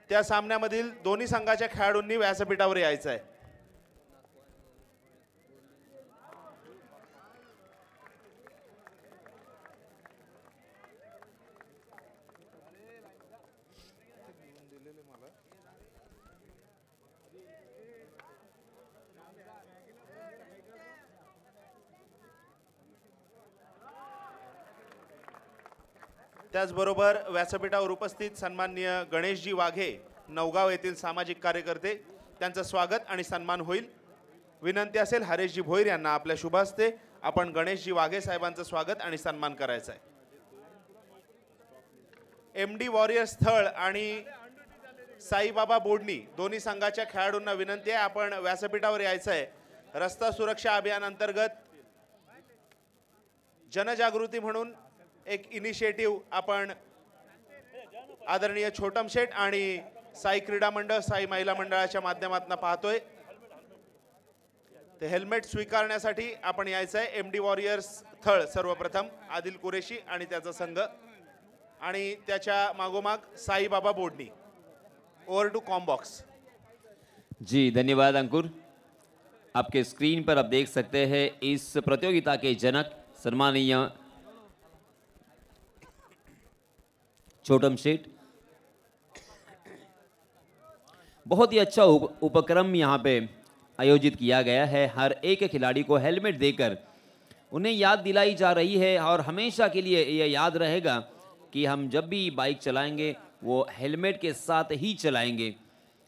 त्या सामन्यामधील दोन्ही संघाच्या खेळाडूंनी व्यासपीठावर यायचं आहे. त्याचबरोबर व्यासपीठावर उपस्थित सन्माननीय गणेशजी वाघे नवगाव येथील सामाजिक कार्यकर्ते त्यांचं स्वागत आणि सन्मान होईल. विनंती असेल हरेशजी भोईर यांना आपल्या शुभ हस्ते आपण गणेशजी वाघे साहेबांचं स्वागत आणि सन्मान करायचा आहे. MD वॉरियर स्थळ आणि साईबाबा बोडणी दोन्ही संघाच्या खेळाडूंना विनंती आहे आपण व्यासपीठावर यायचं आहे. रस्ता सुरक्षा अभियान अंतर्गत जनजागृती म्हणून एक इनिशिएटिव्ह आपण आदरणीय छोटम शेठ आणि साई क्रीडा मंडळ साई महिला मंडळाच्या माध्यमातून पाहतोय. ते हेल्मेट स्वीकारण्यासाठी आपण यायचं आहे. MD वॉरियर्स स्थळ सर्वप्रथम आदिल कुरेशी आणि त्याचा संघ आणि त्याच्या मागोमाग Saibaba Bodni. Over to comm box. जी धन्यवाद अंकुर. आपके स्क्रीन पर आप देख सकते हैं इस प्रतियोगिता के जनक सम्मानीय छोटम शेठ. बहुत ही अच्छा उपक्रम यहाँ पे आयोजित किया गया है. हर एक खिलाड़ी को हेलमेट देकर उन्हें याद दिलाई जा रही है और हमेशा के लिए यह याद रहेगा कि हम जब भी बाइक चलाएंगे वो हेलमेट के साथ ही चलाएंगे.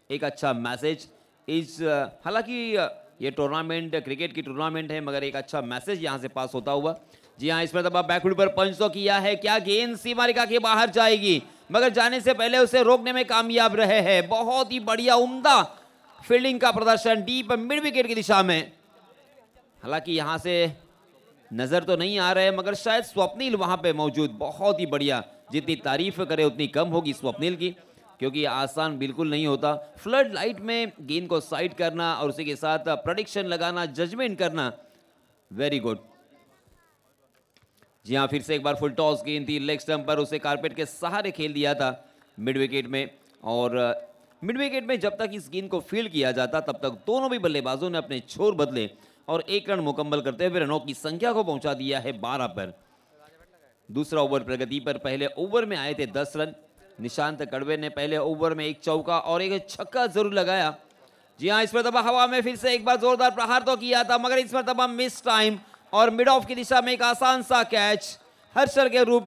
एक अच्छा मैसेज इस हालांकि ये टूर्नामेंट क्रिकेट की टूर्नामेंट है मगर एक अच्छा मैसेज यहाँ से पास होता हुआ. जी हाँ, इसमें तब बैकफुट पर पंच तो किया है. क्या गेंद सीमा रेखा के बाहर जाएगी मगर जाने से पहले उसे रोकने में कामयाब रहे हैं. बहुत ही बढ़िया उम्दा फील्डिंग का प्रदर्शन डीप मिड विकेट की दिशा में. हालांकि यहाँ से नजर तो नहीं आ रहे मगर शायद स्वप्निल वहां पे मौजूद. बहुत ही बढ़िया. जितनी तारीफ करे उतनी कम होगी स्वप्निल की क्योंकि आसान बिल्कुल नहीं होता. फ्लड लाइट में गेंद को साइड करना और उसी के साथ प्रेडिक्शन लगाना, जजमेंट करना, वेरी गुड. जी हाँ, फिर से एक बार फुल टॉस गेंद थी लेग स्टंप पर. उसे कारपेट के सहारे खेल दिया था मिड विकेट में. और मिड विकेट में जब तक इस गेंद को फील्ड किया जाता तब तक दोनों भी बल्लेबाजों ने अपने छोर बदले और एक रन मुकम्मल करते हुए रनों की संख्या को पहुंचा दिया है 12 पर. दूसरा ओवर प्रगति पर. पहले ओवर में आए थे 10 रन. निशांत कड़वे ने पहले ओवर में एक चौका और एक छक्का जरूर लगाया. जी हाँ, इस मरतबा हवा में फिर से एक बार जोरदार प्रहार तो किया था मगर इस मरतबा मिस टाइम और मिड ऑफ की दिशा में एक आसान सा कैच हर्षल के रूप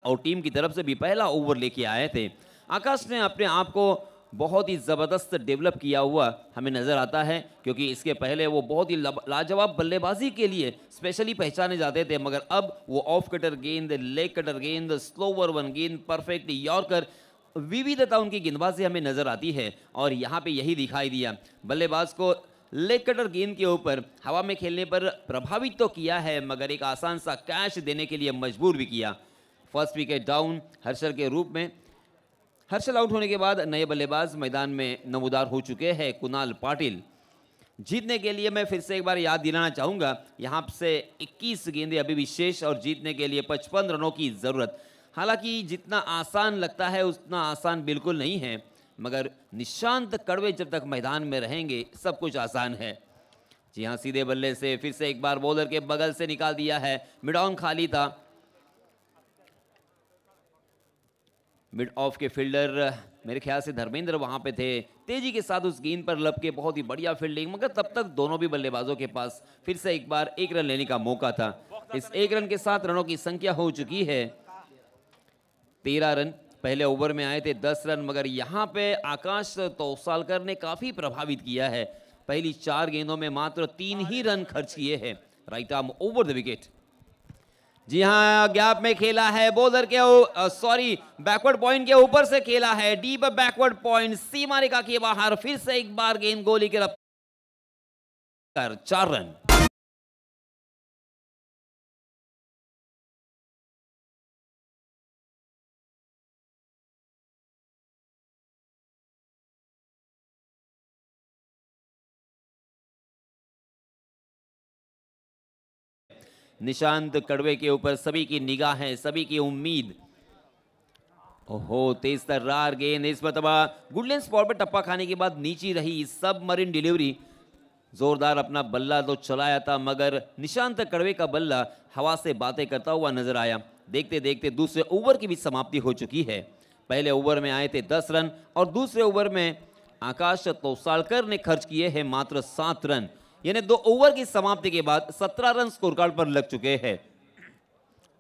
और टीम की तरफ से भी पहला ओवर लेके आए थे. आकाश ने अपने आप को बहुत ही ज़बरदस्त डेवलप किया हुआ हमें नज़र आता है क्योंकि इसके पहले वो बहुत ही लाजवाब बल्लेबाजी के लिए स्पेशली पहचाने जाते थे मगर अब वो ऑफ कटर गेंद, लेग कटर गेंद, स्लोवर वन गेंद, परफेक्ट यॉर्कर, विविधता उनकी गेंदबाजी हमें नज़र आती है. और यहाँ पे यही दिखाई दिया. बल्लेबाज को लेग कटर गेंद के ऊपर हवा में खेलने पर प्रभावित तो किया है मगर एक आसान सा कैच देने के लिए मजबूर भी किया. फर्स्ट विकेट डाउन हर्षल के रूप में. हर्षल आउट होने के बाद नए बल्लेबाज मैदान में नमूदार हो चुके हैं कुणाल पाटिल. जीतने के लिए मैं फिर से एक बार याद दिलाना चाहूँगा यहाँ से 21 गेंदें अभी भी शेष और जीतने के लिए 55 रनों की ज़रूरत. हालांकि जितना आसान लगता है उतना आसान बिल्कुल नहीं है मगर निशांत कड़वे जब तक मैदान में रहेंगे सब कुछ आसान है. जी हाँ, सीधे बल्ले से फिर से एक बार बॉलर के बगल से निकाल दिया है. मिड ऑन खाली था. मिड ऑफ के फील्डर मेरे ख्याल से धर्मेंद्र वहां पे थे. तेजी के साथ उस गेंद पर लब के बहुत ही बढ़िया फील्डिंग मगर तब तक दोनों भी बल्लेबाजों के पास फिर से एक बार एक रन लेने का मौका था. इस एक रन के साथ रनों की संख्या हो चुकी है 13 रन. पहले ओवर में आए थे 10 रन मगर यहाँ पे आकाश तौसालकर ने काफी प्रभावित किया है. पहली 4 गेंदों में मात्र 3 ही रन खर्च किए हैं. Right arm over the wicket. जी हाँ, गैप में खेला है बॉलर के बैकवर्ड पॉइंट के ऊपर से खेला है. डीप बैकवर्ड पॉइंट सीमा रेखा के बाहर. फिर से एक बार गेंद गोली के रफ्तार 4 रन. निशांत कड़वे के ऊपर सभी की निगाहें, सभी की उम्मीद. ओहो, तेज तर्रार गेंद. इस मरतबा गुडलैंड स्पॉट पर टप्पा खाने के बाद नीचे रही सबमरीन डिलीवरी. जोरदार अपना बल्ला तो चलाया था, मगर निशांत कड़वे का बल्ला हवा से बातें करता हुआ नजर आया। देखते देखते दूसरे ओवर की भी समाप्ति हो चुकी है। पहले ओवर में आए थे 10 रन और दूसरे ओवर में आकाश तोसालकर ने खर्च किए हैं मात्र 7 रन, यानी 2 ओवर की समाप्ति के बाद 17 रन स्कोर कार्ड पर लग चुके हैं।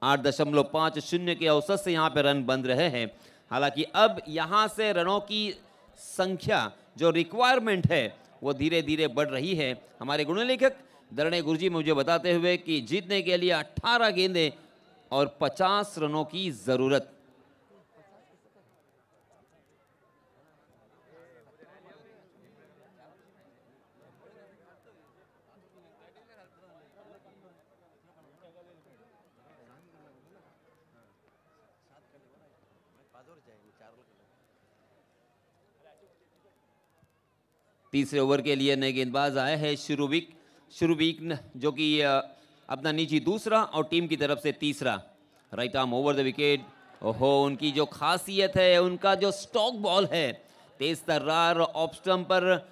8.50 के औसत से यहाँ पे रन बंद रहे हैं। हालांकि अब यहाँ से रनों की संख्या जो रिक्वायरमेंट है वो धीरे धीरे बढ़ रही है। हमारे गुणलेखक दरणे गुरुजी मुझे बताते हुए कि जीतने के लिए 18 गेंदें और 50 रनों की जरूरत। तीसरे ओवर के लिए नए गेंदबाज आए हैं शुरुवीक जो कि अपना निजी दूसरा और टीम की तरफ से तीसरा। Right arm over the wicket. ओहो, उनकी जो खासियत है, उनका जो स्टॉक बॉल है, तेज तर्रार ऑफ स्टंप पर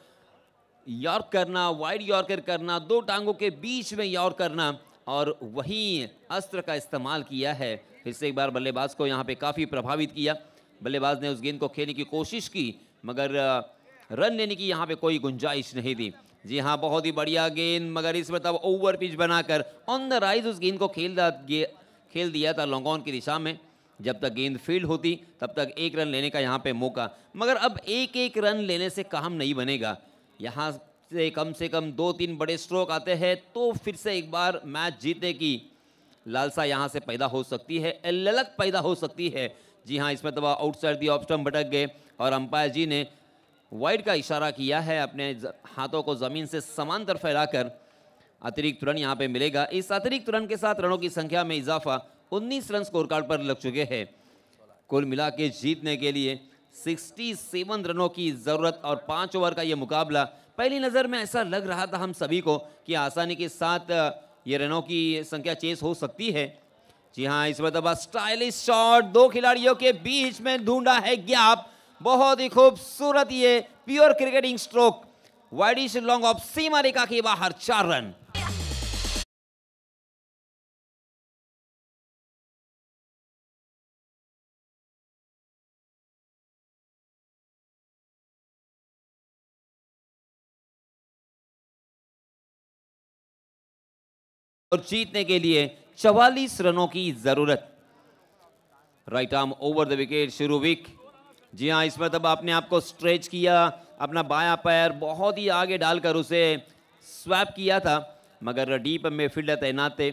यॉर्क करना, वाइड यॉर्कर करना, 2 टांगों के बीच में यॉर्क करना और वही अस्त्र का इस्तेमाल किया है। फिर से एक बार बल्लेबाज को यहाँ पे काफ़ी प्रभावित किया। बल्लेबाज ने उस गेंद को खेलने की कोशिश की, मगर रन लेने की यहाँ पे कोई गुंजाइश नहीं थी। जी हाँ, बहुत ही बढ़िया गेंद, मगर इस मतलब ओवर पिच बनाकर ऑन द राइज उस गेंद को खेल दिया था लॉन्ग ऑन की दिशा में। जब तक गेंद फील्ड होती तब तक 1 रन लेने का यहाँ पे मौका, मगर अब एक रन लेने से काम नहीं बनेगा। यहाँ से कम 2-3 बड़े स्ट्रोक आते हैं तो फिर से एक बार मैच जीतने की लालसा यहाँ से पैदा हो सकती है, ललक पैदा हो सकती है। जी हाँ, इसमें तो आउटसाइड दी ऑफ स्टंप भटक गए और अंपायर जी ने वाइड का इशारा किया है, अपने हाथों को जमीन से समांतर फैलाकर अतिरिक्त रन यहाँ पे मिलेगा। इस अतिरिक्त रन के साथ रनों की संख्या में इजाफा 19 रन स्कोर कार्ड पर लग चुके हैं। कुल मिला के जीतने के लिए 67 रनों की जरूरत और 5 ओवर का ये मुकाबला पहली नजर में ऐसा लग रहा था हम सभी को कि आसानी के साथ ये रनों की संख्या चेस हो सकती है। जी हाँ, इस बार स्टाइलिश शॉट, 2 खिलाड़ियों के बीच में ढूंढा है गैप, बहुत ही खूबसूरत ये pure cricketing stroke, wideish long off सीमा रेखा के बाहर 4 रन। और जीतने के लिए 44 रनों की जरूरत। Right arm over the wicket शुरुवीक। जी हाँ, इसमें तब आपने आपको स्ट्रेच किया, अपना बायां पैर बहुत ही आगे डालकर उसे स्वैप किया था, मगर डीप में फील्डर तैनात थे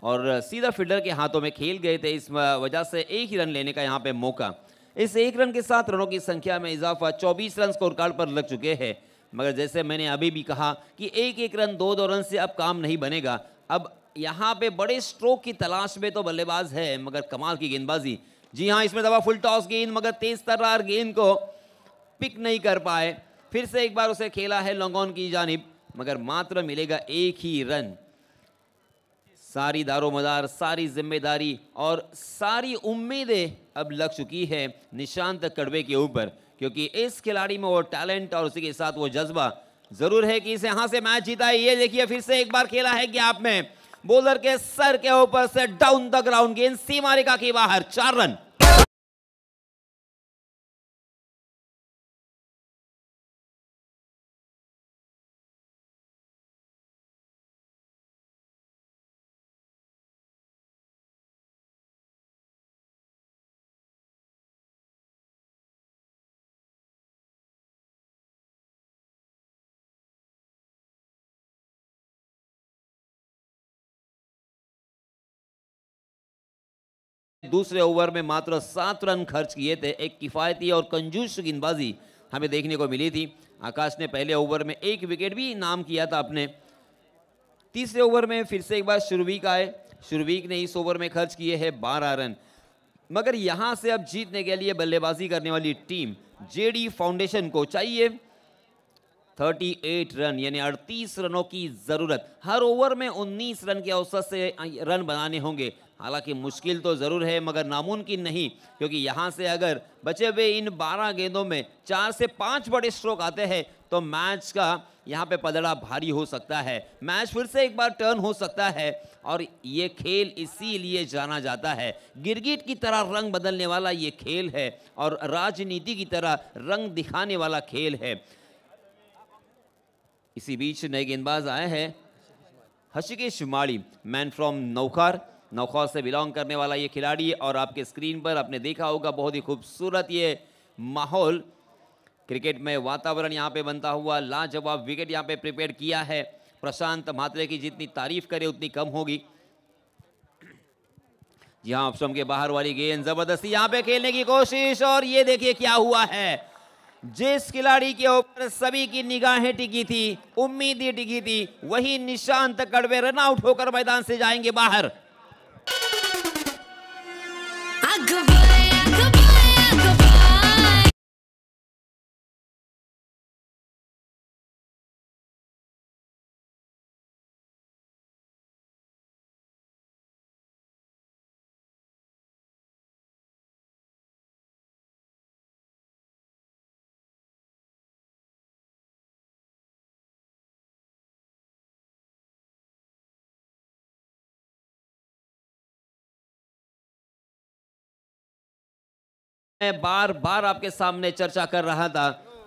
और सीधा फील्डर के हाथों में खेल गए थे। इस वजह से 1 ही रन लेने का यहाँ पे मौका। इस 1 रन के साथ रनों की संख्या में इजाफा 24 रन स्कोर कार्ड पर लग चुके हैं। मगर जैसे मैंने अभी भी कहा कि 1 रन 2 रन से अब काम नहीं बनेगा। अब यहाँ पे बड़े स्ट्रोक की तलाश में तो बल्लेबाज है, मगर कमाल की गेंदबाजी। जी हाँ, इसमें दबा फुल टॉस गेंद, मगर तेज तर्रार गेंद को पिक नहीं कर पाए। फिर से एक बार उसे खेला है लॉन्ग ऑन की जानिब, मगर मात्र मिलेगा 1 ही रन। सारी दारोमदार, सारी जिम्मेदारी और सारी उम्मीदें अब लग चुकी है निशांत कड़वे के ऊपर, क्योंकि इस खिलाड़ी में वो टैलेंट और उसी के साथ वो जज्बा जरूर है कि इसे यहां से मैच जीता है। ये देखिए, फिर से एक बार खेला है गैप में, बॉलर के सर के ऊपर से डाउन द ग्राउंड गेंद सीमा रेखा के बाहर 4 रन। दूसरे ओवर में मात्र 7 रन खर्च किए थे। एक किफायती और कंजूस गेंदबाजी हमें देखने को मिली थी। आकाश ने पहले ओवर में 1 विकेट भी नाम किया था अपने। तीसरे ओवर में फिर से एक बार शुरुवीक आए। शुरुवीक ने इस ओवर में खर्च किए हैं 12 रन। मगर यहां से अब जीतने के लिए बल्लेबाजी करने वाली टीम जेडी फाउंडेशन को चाहिए 38 रन, यानी 38 रनों की जरूरत। हर ओवर में 19 रन के औसत से रन बनाने होंगे। हालांकि मुश्किल तो जरूर है, मगर नामुमकिन नहीं, क्योंकि यहां से अगर बचे हुए इन 12 गेंदों में 4 से 5 बड़े स्ट्रोक आते हैं तो मैच का यहाँ पे पलड़ा भारी हो सकता है, मैच फिर से एक बार टर्न हो सकता है। और ये खेल इसीलिए जाना जाता है, गिरगिट की तरह रंग बदलने वाला ये खेल है और राजनीति की तरह रंग दिखाने वाला खेल है। इसी बीच नए गेंदबाज आए हैं हर्षिकेश माड़ी, मैन फ्रॉम नौखार, नौखार से बिलोंग करने वाला ये खिलाड़ी। और आपके स्क्रीन पर आपने देखा होगा बहुत ही खूबसूरत ये माहौल, क्रिकेट में वातावरण यहाँ पे बनता हुआ, लाजवाब विकेट यहाँ पे प्रिपेयर किया है। प्रशांत म्हात्रे की जितनी तारीफ करे उतनी कम होगी। जी हाँ, ऑप्शन के बाहर वाली गेंद जबरदस्ती यहाँ पे खेलने की कोशिश, और ये देखिए क्या हुआ है। जिस खिलाड़ी के ऊपर सभी की निगाहें टिकी थी, उम्मीदें टिकी थी, वही निशांत कड़वे रन आउट होकर मैदान से जाएंगे बाहर। मैं बार बार आपके सामने चर्चा कर रहा था,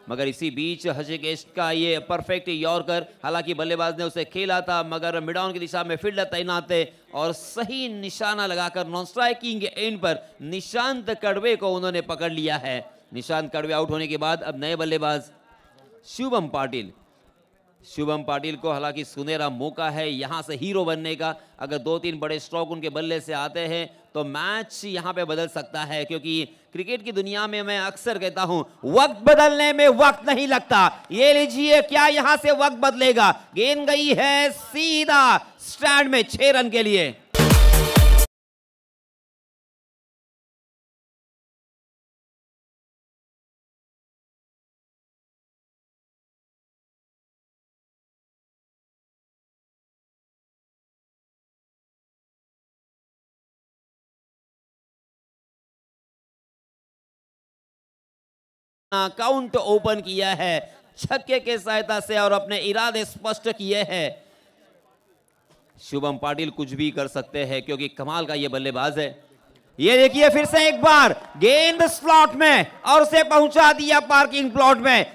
मगर इसी बीच हर्षिकेश का ये परफेक्ट यॉर्कर, हालांकि बल्लेबाज ने उसे खेला था मगर मिड ऑन की दिशा में फील्डर तैनात थे और सही निशाना लगाकर नॉन स्ट्राइकिंग एंड पर निशांत कड़वे को उन्होंने पकड़ लिया है। निशांत कड़वे आउट होने के बाद अब नए बल्लेबाज शुभम पाटिल। शुभम पाटिल को हालांकि सुनहरा मौका है यहां से हीरो बनने का। अगर 2-3 बड़े स्ट्रोक उनके बल्ले से आते हैं तो मैच यहां पे बदल सकता है, क्योंकि क्रिकेट की दुनिया में मैं अक्सर कहता हूं वक्त बदलने में वक्त नहीं लगता। ये लीजिए क्या यहां से वक्त बदलेगा। गेंद गई है सीधा स्टैंड में 6 रन के लिए। काउंट ओपन किया है छक्के के सहायता से और अपने इरादे स्पष्ट किए हैं। शुभम पाटिल कुछ भी कर सकते हैं क्योंकि कमाल का ये बल्लेबाज है। ये देखिए फिर से एक बार गेंद स्लॉट में और उसे पहुंचा दिया पार्किंग प्लॉट में,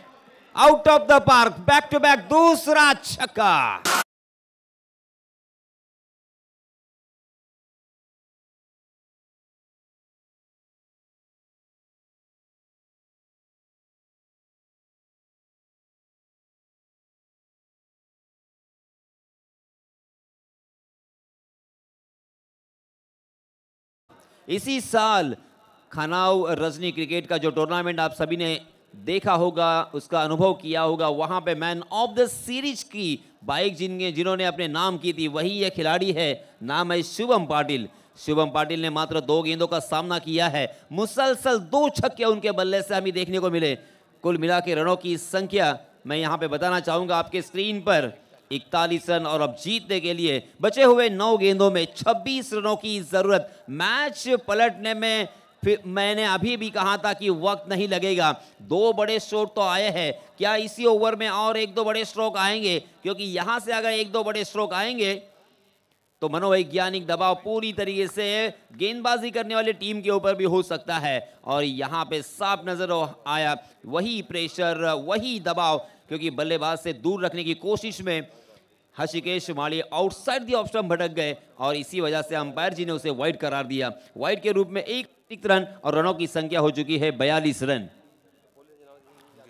out of the park, back to back दूसरा छक्का। इसी साल खनाव रजनी क्रिकेट का जो टूर्नामेंट आप सभी ने देखा होगा, उसका अनुभव किया होगा, वहां पे मैन ऑफ द सीरीज की बाइक जिन्होंने अपने नाम की थी वही यह खिलाड़ी है, नाम है शुभम पाटिल। शुभम पाटिल ने मात्र 2 गेंदों का सामना किया है, मुसलसल 2 छक्के उनके बल्ले से हमें देखने को मिले। कुल मिला के रनों की संख्या मैं यहाँ पे बताना चाहूंगा आपके स्क्रीन पर 41 रन, और अब जीतने के लिए बचे हुए 9 गेंदों में 26 रनों की जरूरत। मैच पलटने में फिर मैंने अभी भी कहा था कि वक्त नहीं लगेगा। 2 बड़े स्ट्रोक तो आए हैं, क्या इसी ओवर में और 1-2 बड़े स्ट्रोक आएंगे? क्योंकि यहां से अगर 1-2 बड़े स्ट्रोक आएंगे तो मनोवैज्ञानिक दबाव पूरी तरीके से गेंदबाजी करने वाली टीम के ऊपर भी हो सकता है। और यहां पे साफ नजर आया वही प्रेशर, वही दबाव, क्योंकि बल्लेबाज से दूर रखने की कोशिश में हर्षिकेश माड़ी आउटसाइड दी ऑफ स्टंप भटक गए और इसी वजह से अंपायर जी ने उसे वाइड करार दिया। वाइड के रूप में 1 रन और रनों की संख्या हो चुकी है 42 रन।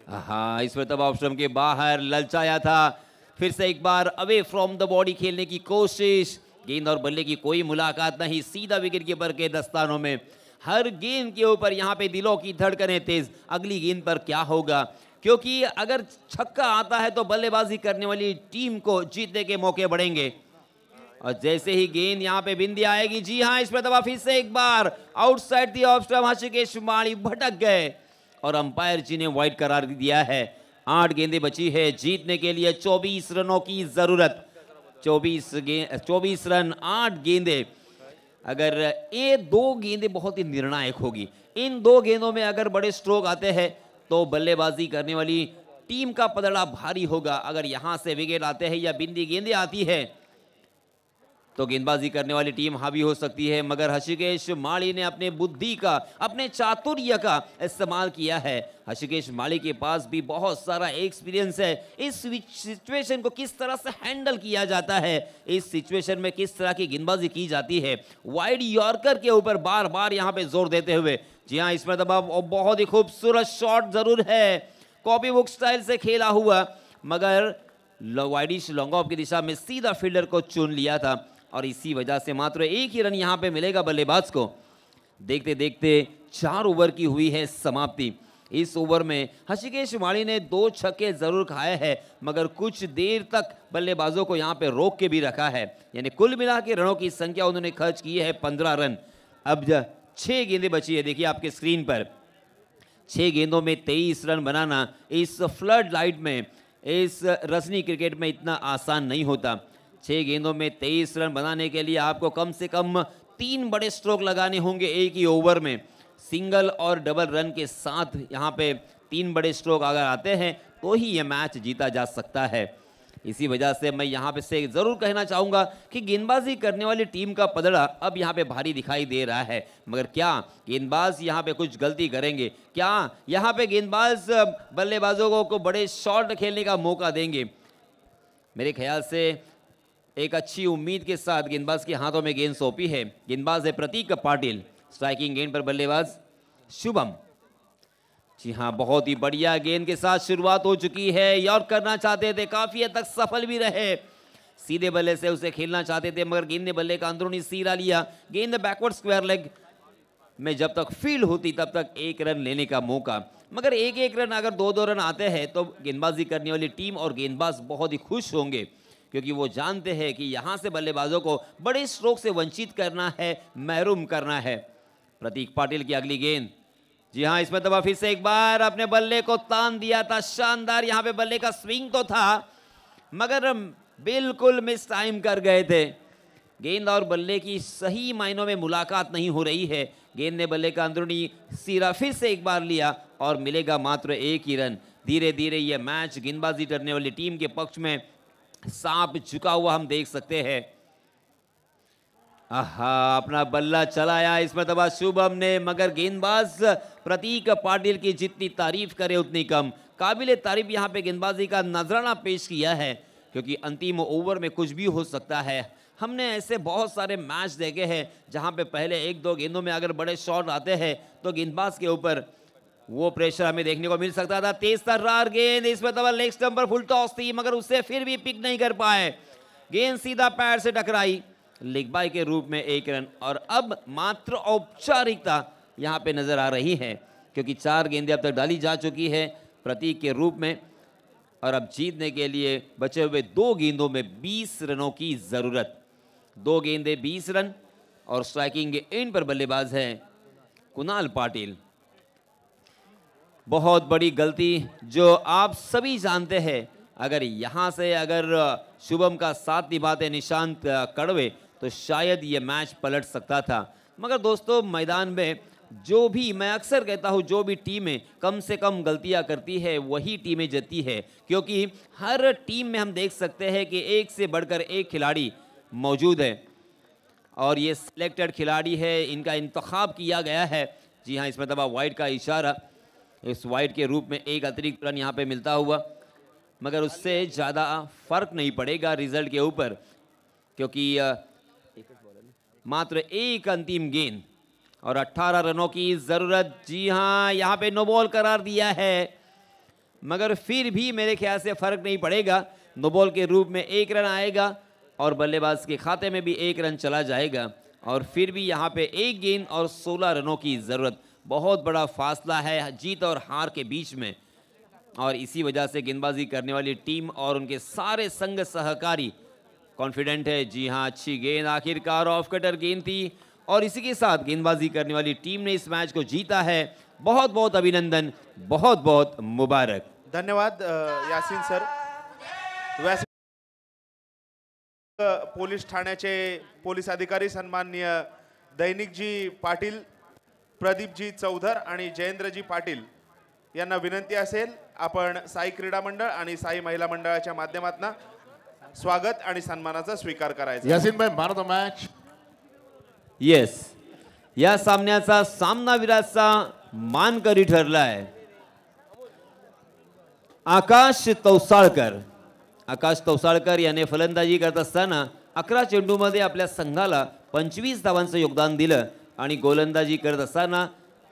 हाँ, इस पर तब ऑफ स्टंप के बाहर ललचाया था। फिर से एक बार अवे फ्रॉम द बॉडी खेलने की कोशिश, गेंद और बल्ले की कोई मुलाकात नहीं, सीधा विकेट कीपर के दस्तानों में। हर गेंद के ऊपर यहाँ पे दिलों की धड़कनें तेज, अगली गेंद पर क्या होगा, क्योंकि अगर छक्का आता है तो बल्लेबाजी करने वाली टीम को जीतने के मौके बढ़ेंगे। और जैसे ही गेंद यहाँ पे बिंदी आएगी, जी हाँ, इस पर दबा फिर से एक बार outside the off stump, Hrishikesh माड़ी भटक गए और अंपायर जी ने वाइड करार दिया है। 8 गेंदें बची है, जीतने के लिए 24 रनों की जरूरत। 24 रन 8 गेंदें। अगर ये 2 गेंदें बहुत ही निर्णायक होगी, इन 2 गेंदों में अगर बड़े स्ट्रोक आते हैं तो बल्लेबाजी करने वाली टीम का पलड़ा भारी होगा। अगर यहां से विकेट आते हैं या बिंदी गेंदें आती है तो गेंदबाजी करने वाली टीम हावी हो सकती है, मगर हृषिकेश माली ने अपने बुद्धि का, अपने चातुर्य का इस्तेमाल किया है। हृषिकेश माली के पास भी बहुत सारा एक्सपीरियंस है। इस सिचुएशन को किस तरह से हैंडल किया जाता है, इस सिचुएशन में किस तरह की गेंदबाजी की जाती है, वाइड यॉर्कर के ऊपर बार बार यहाँ पे जोर देते हुए। जी हाँ, इसमें दबाव बहुत ही खूबसूरत शॉट जरूर है, कॉपी बुक स्टाइल से खेला हुआ, मगर वाइडिश लॉन्ग ऑफ की दिशा में सीधा फील्डर को चुन लिया था और इसी वजह से मात्र एक ही रन यहां पे मिलेगा बल्लेबाज को। देखते देखते 4 ओवर की हुई है समाप्ति। इस ओवर में हृषिकेश माली ने 2 छक्के जरूर खाए हैं, मगर कुछ देर तक बल्लेबाजों को यहां पे रोक के भी रखा है, यानी कुल मिला के रनों की संख्या उन्होंने खर्च की है 15 रन। अब 6 गेंदें बची है, देखिए आपके स्क्रीन पर, 6 गेंदों में 23 रन बनाना इस फ्लड लाइट में, इस रसनी क्रिकेट में इतना आसान नहीं होता। 6 गेंदों में 23 रन बनाने के लिए आपको कम से कम 3 बड़े स्ट्रोक लगाने होंगे एक ही ओवर में। सिंगल और डबल रन के साथ यहाँ पे 3 बड़े स्ट्रोक अगर आते हैं तो ही ये मैच जीता जा सकता है। इसी वजह से मैं यहाँ पे से जरूर कहना चाहूँगा कि गेंदबाजी करने वाली टीम का पलड़ा अब यहाँ पे भारी दिखाई दे रहा है, मगर क्या गेंदबाज यहाँ पे कुछ गलती करेंगे? क्या यहाँ पे गेंदबाज बल्लेबाजों को बड़े शॉट खेलने का मौका देंगे? मेरे ख्याल से एक अच्छी उम्मीद के साथ गेंदबाज के हाथों में गेंद सौंपी है। गेंदबाज है प्रतीक पाटिल, स्ट्राइकिंग गेंद पर बल्लेबाज शुभम। जी हाँ, बहुत ही बढ़िया गेंद के साथ शुरुआत हो चुकी है। यॉर्क करना चाहते थे, काफी हद तक सफल भी रहे, सीधे बल्ले से उसे खेलना चाहते थे, मगर गेंद ने बल्ले का अंदरूनी सिरा लिया। गेंद बैकवर्ड स्क्वायर लेग में जब तक फील्ड होती तब तक 1 रन लेने का मौका, मगर 1-1 रन अगर 2-2 रन आते हैं तो गेंदबाजी करने वाली टीम और गेंदबाज बहुत ही खुश होंगे, क्योंकि वो जानते हैं कि यहां से बल्लेबाजों को बड़े स्ट्रोक से वंचित करना है, महरूम करना है। प्रतीक पाटिल की अगली गेंद, जी हां, इसमें दबा फिर से एक बार अपने बल्ले को तान दिया था, शानदार यहां पे बल्ले का स्विंग तो था, मगर बिल्कुल मिस टाइम कर गए थे। गेंद और बल्ले की सही मायनों में मुलाकात नहीं हो रही है। गेंद ने बल्ले का अंदरूनी सिरा फिर से एक बार लिया और मिलेगा मात्र 1 ही रन। धीरे धीरे यह मैच गेंदबाजी करने वाली टीम के पक्ष में सांप झुका हुआ हम देख सकते हैं। आहा, अपना बल्ला चलाया इसमें दबा शुभम ने, मगर गेंदबाज प्रतीक पाटिल की जितनी तारीफ करे उतनी कम। काबिले तारीफ यहाँ पे गेंदबाजी का नजराना पेश किया है, क्योंकि अंतिम ओवर में कुछ भी हो सकता है। हमने ऐसे बहुत सारे मैच देखे हैं जहाँ पे पहले 1-2 गेंदों में अगर बड़े शॉट आते हैं तो गेंदबाज के ऊपर वो प्रेशर हमें देखने को मिल सकता था। तेज तर्रार गेंद, इसमें दबा लेग स्टंप पर फुल टॉस थी, मगर उससे फिर भी पिक नहीं कर पाए। गेंद सीधा पैर से टकराई, लेग बाय के रूप में 1 रन। और अब मात्र औपचारिकता यहाँ पे नजर आ रही है, क्योंकि 4 गेंदें अब तक डाली जा चुकी है प्रतीक के रूप में, और अब जीतने के लिए बचे हुए 2 गेंदों में 20 रनों की जरूरत। 2 गेंदें 20 रन, और स्ट्राइकिंग एंड पर बल्लेबाज है कुणाल पाटिल। बहुत बड़ी गलती जो आप सभी जानते हैं, अगर यहाँ से अगर शुभम का साथ निभाते निशांत कड़वे तो शायद ये मैच पलट सकता था। मगर दोस्तों, मैदान में जो भी, मैं अक्सर कहता हूँ, जो भी टीमें कम से कम गलतियाँ करती है वही टीमें जीतती है, क्योंकि हर टीम में हम देख सकते हैं कि एक से बढ़कर एक खिलाड़ी मौजूद है, और ये सिलेक्टेड खिलाड़ी है, इनका इंतखाब किया गया है। जी हाँ, इसमें दबा वाइड का इशारा, इस वाइड के रूप में 1 अतिरिक्त रन यहाँ पे मिलता हुआ, मगर उससे ज़्यादा फर्क नहीं पड़ेगा रिजल्ट के ऊपर, क्योंकि मात्र 1 अंतिम गेंद और 18 रनों की ज़रूरत। जी हाँ, यहाँ पे नो बॉल करार दिया है, मगर फिर भी मेरे ख्याल से फर्क नहीं पड़ेगा। नो बॉल के रूप में 1 रन आएगा और बल्लेबाज के खाते में भी 1 रन चला जाएगा, और फिर भी यहाँ पे 1 गेंद और 16 रनों की ज़रूरत। बहुत बड़ा फासला है जीत और हार के बीच में, और इसी वजह से गेंदबाजी करने वाली टीम और उनके सारे संग सहकारी कॉन्फिडेंट है। जी हाँ, अच्छी गेंद, आखिरकार ऑफ कटर गेंद थी, और इसी के साथ गेंदबाजी करने वाली टीम ने इस मैच को जीता है। बहुत बहुत अभिनंदन, बहुत बहुत मुबारक। धन्यवाद यासीन सर। वैसे पोलीस ठाण्याचे पोलीस अधिकारी सन्माननीय दैनिकजी पाटील, प्रदीपजी चौधर आणि जयेंद्रजी पाटील यांना विनंती असेल आपण साई क्रीडा मंडळ आणि साई महिला मंडळाच्या माध्यमातून स्वागत आणि सन्मानाचा स्वीकार करायचा. यासिन भाई man of the match. Yes, या सामन्याचा सामनावीराचा मानकरी ठरलाय आकाश तौसाळकर. आकाश तौसाळकर याने फलंदाजी करत असताना 11 चेंडूमध्ये आपल्या संघाला 25 धावांचं योगदान दिलं आणि गोलंदाजी करत असताना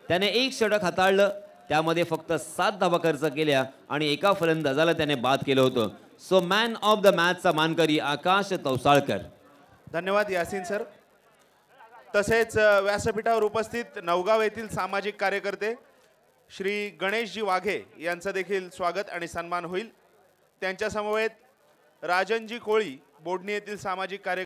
त्याने 1 षटक हाताळलं, त्यामध्ये फक्त 7 धावा खर्च केल्या आणि एका फलंदाजाला त्याने बाद केलं होतं. सो मॅन ऑफ द मॅचचा मानकरी आकाश तौसाळकर. धन्यवाद यासिन सर. तसेच व्यासपीठावर उपस्थित नवगाव येथील सामाजिक कार्यकर्ते श्री गणेशजी वाघे यांचं देखील स्वागत आणि सन्मान होईल. त्यांच्या समवेत राजनजी कोळी बोडणी येथील सामाजिक कार्य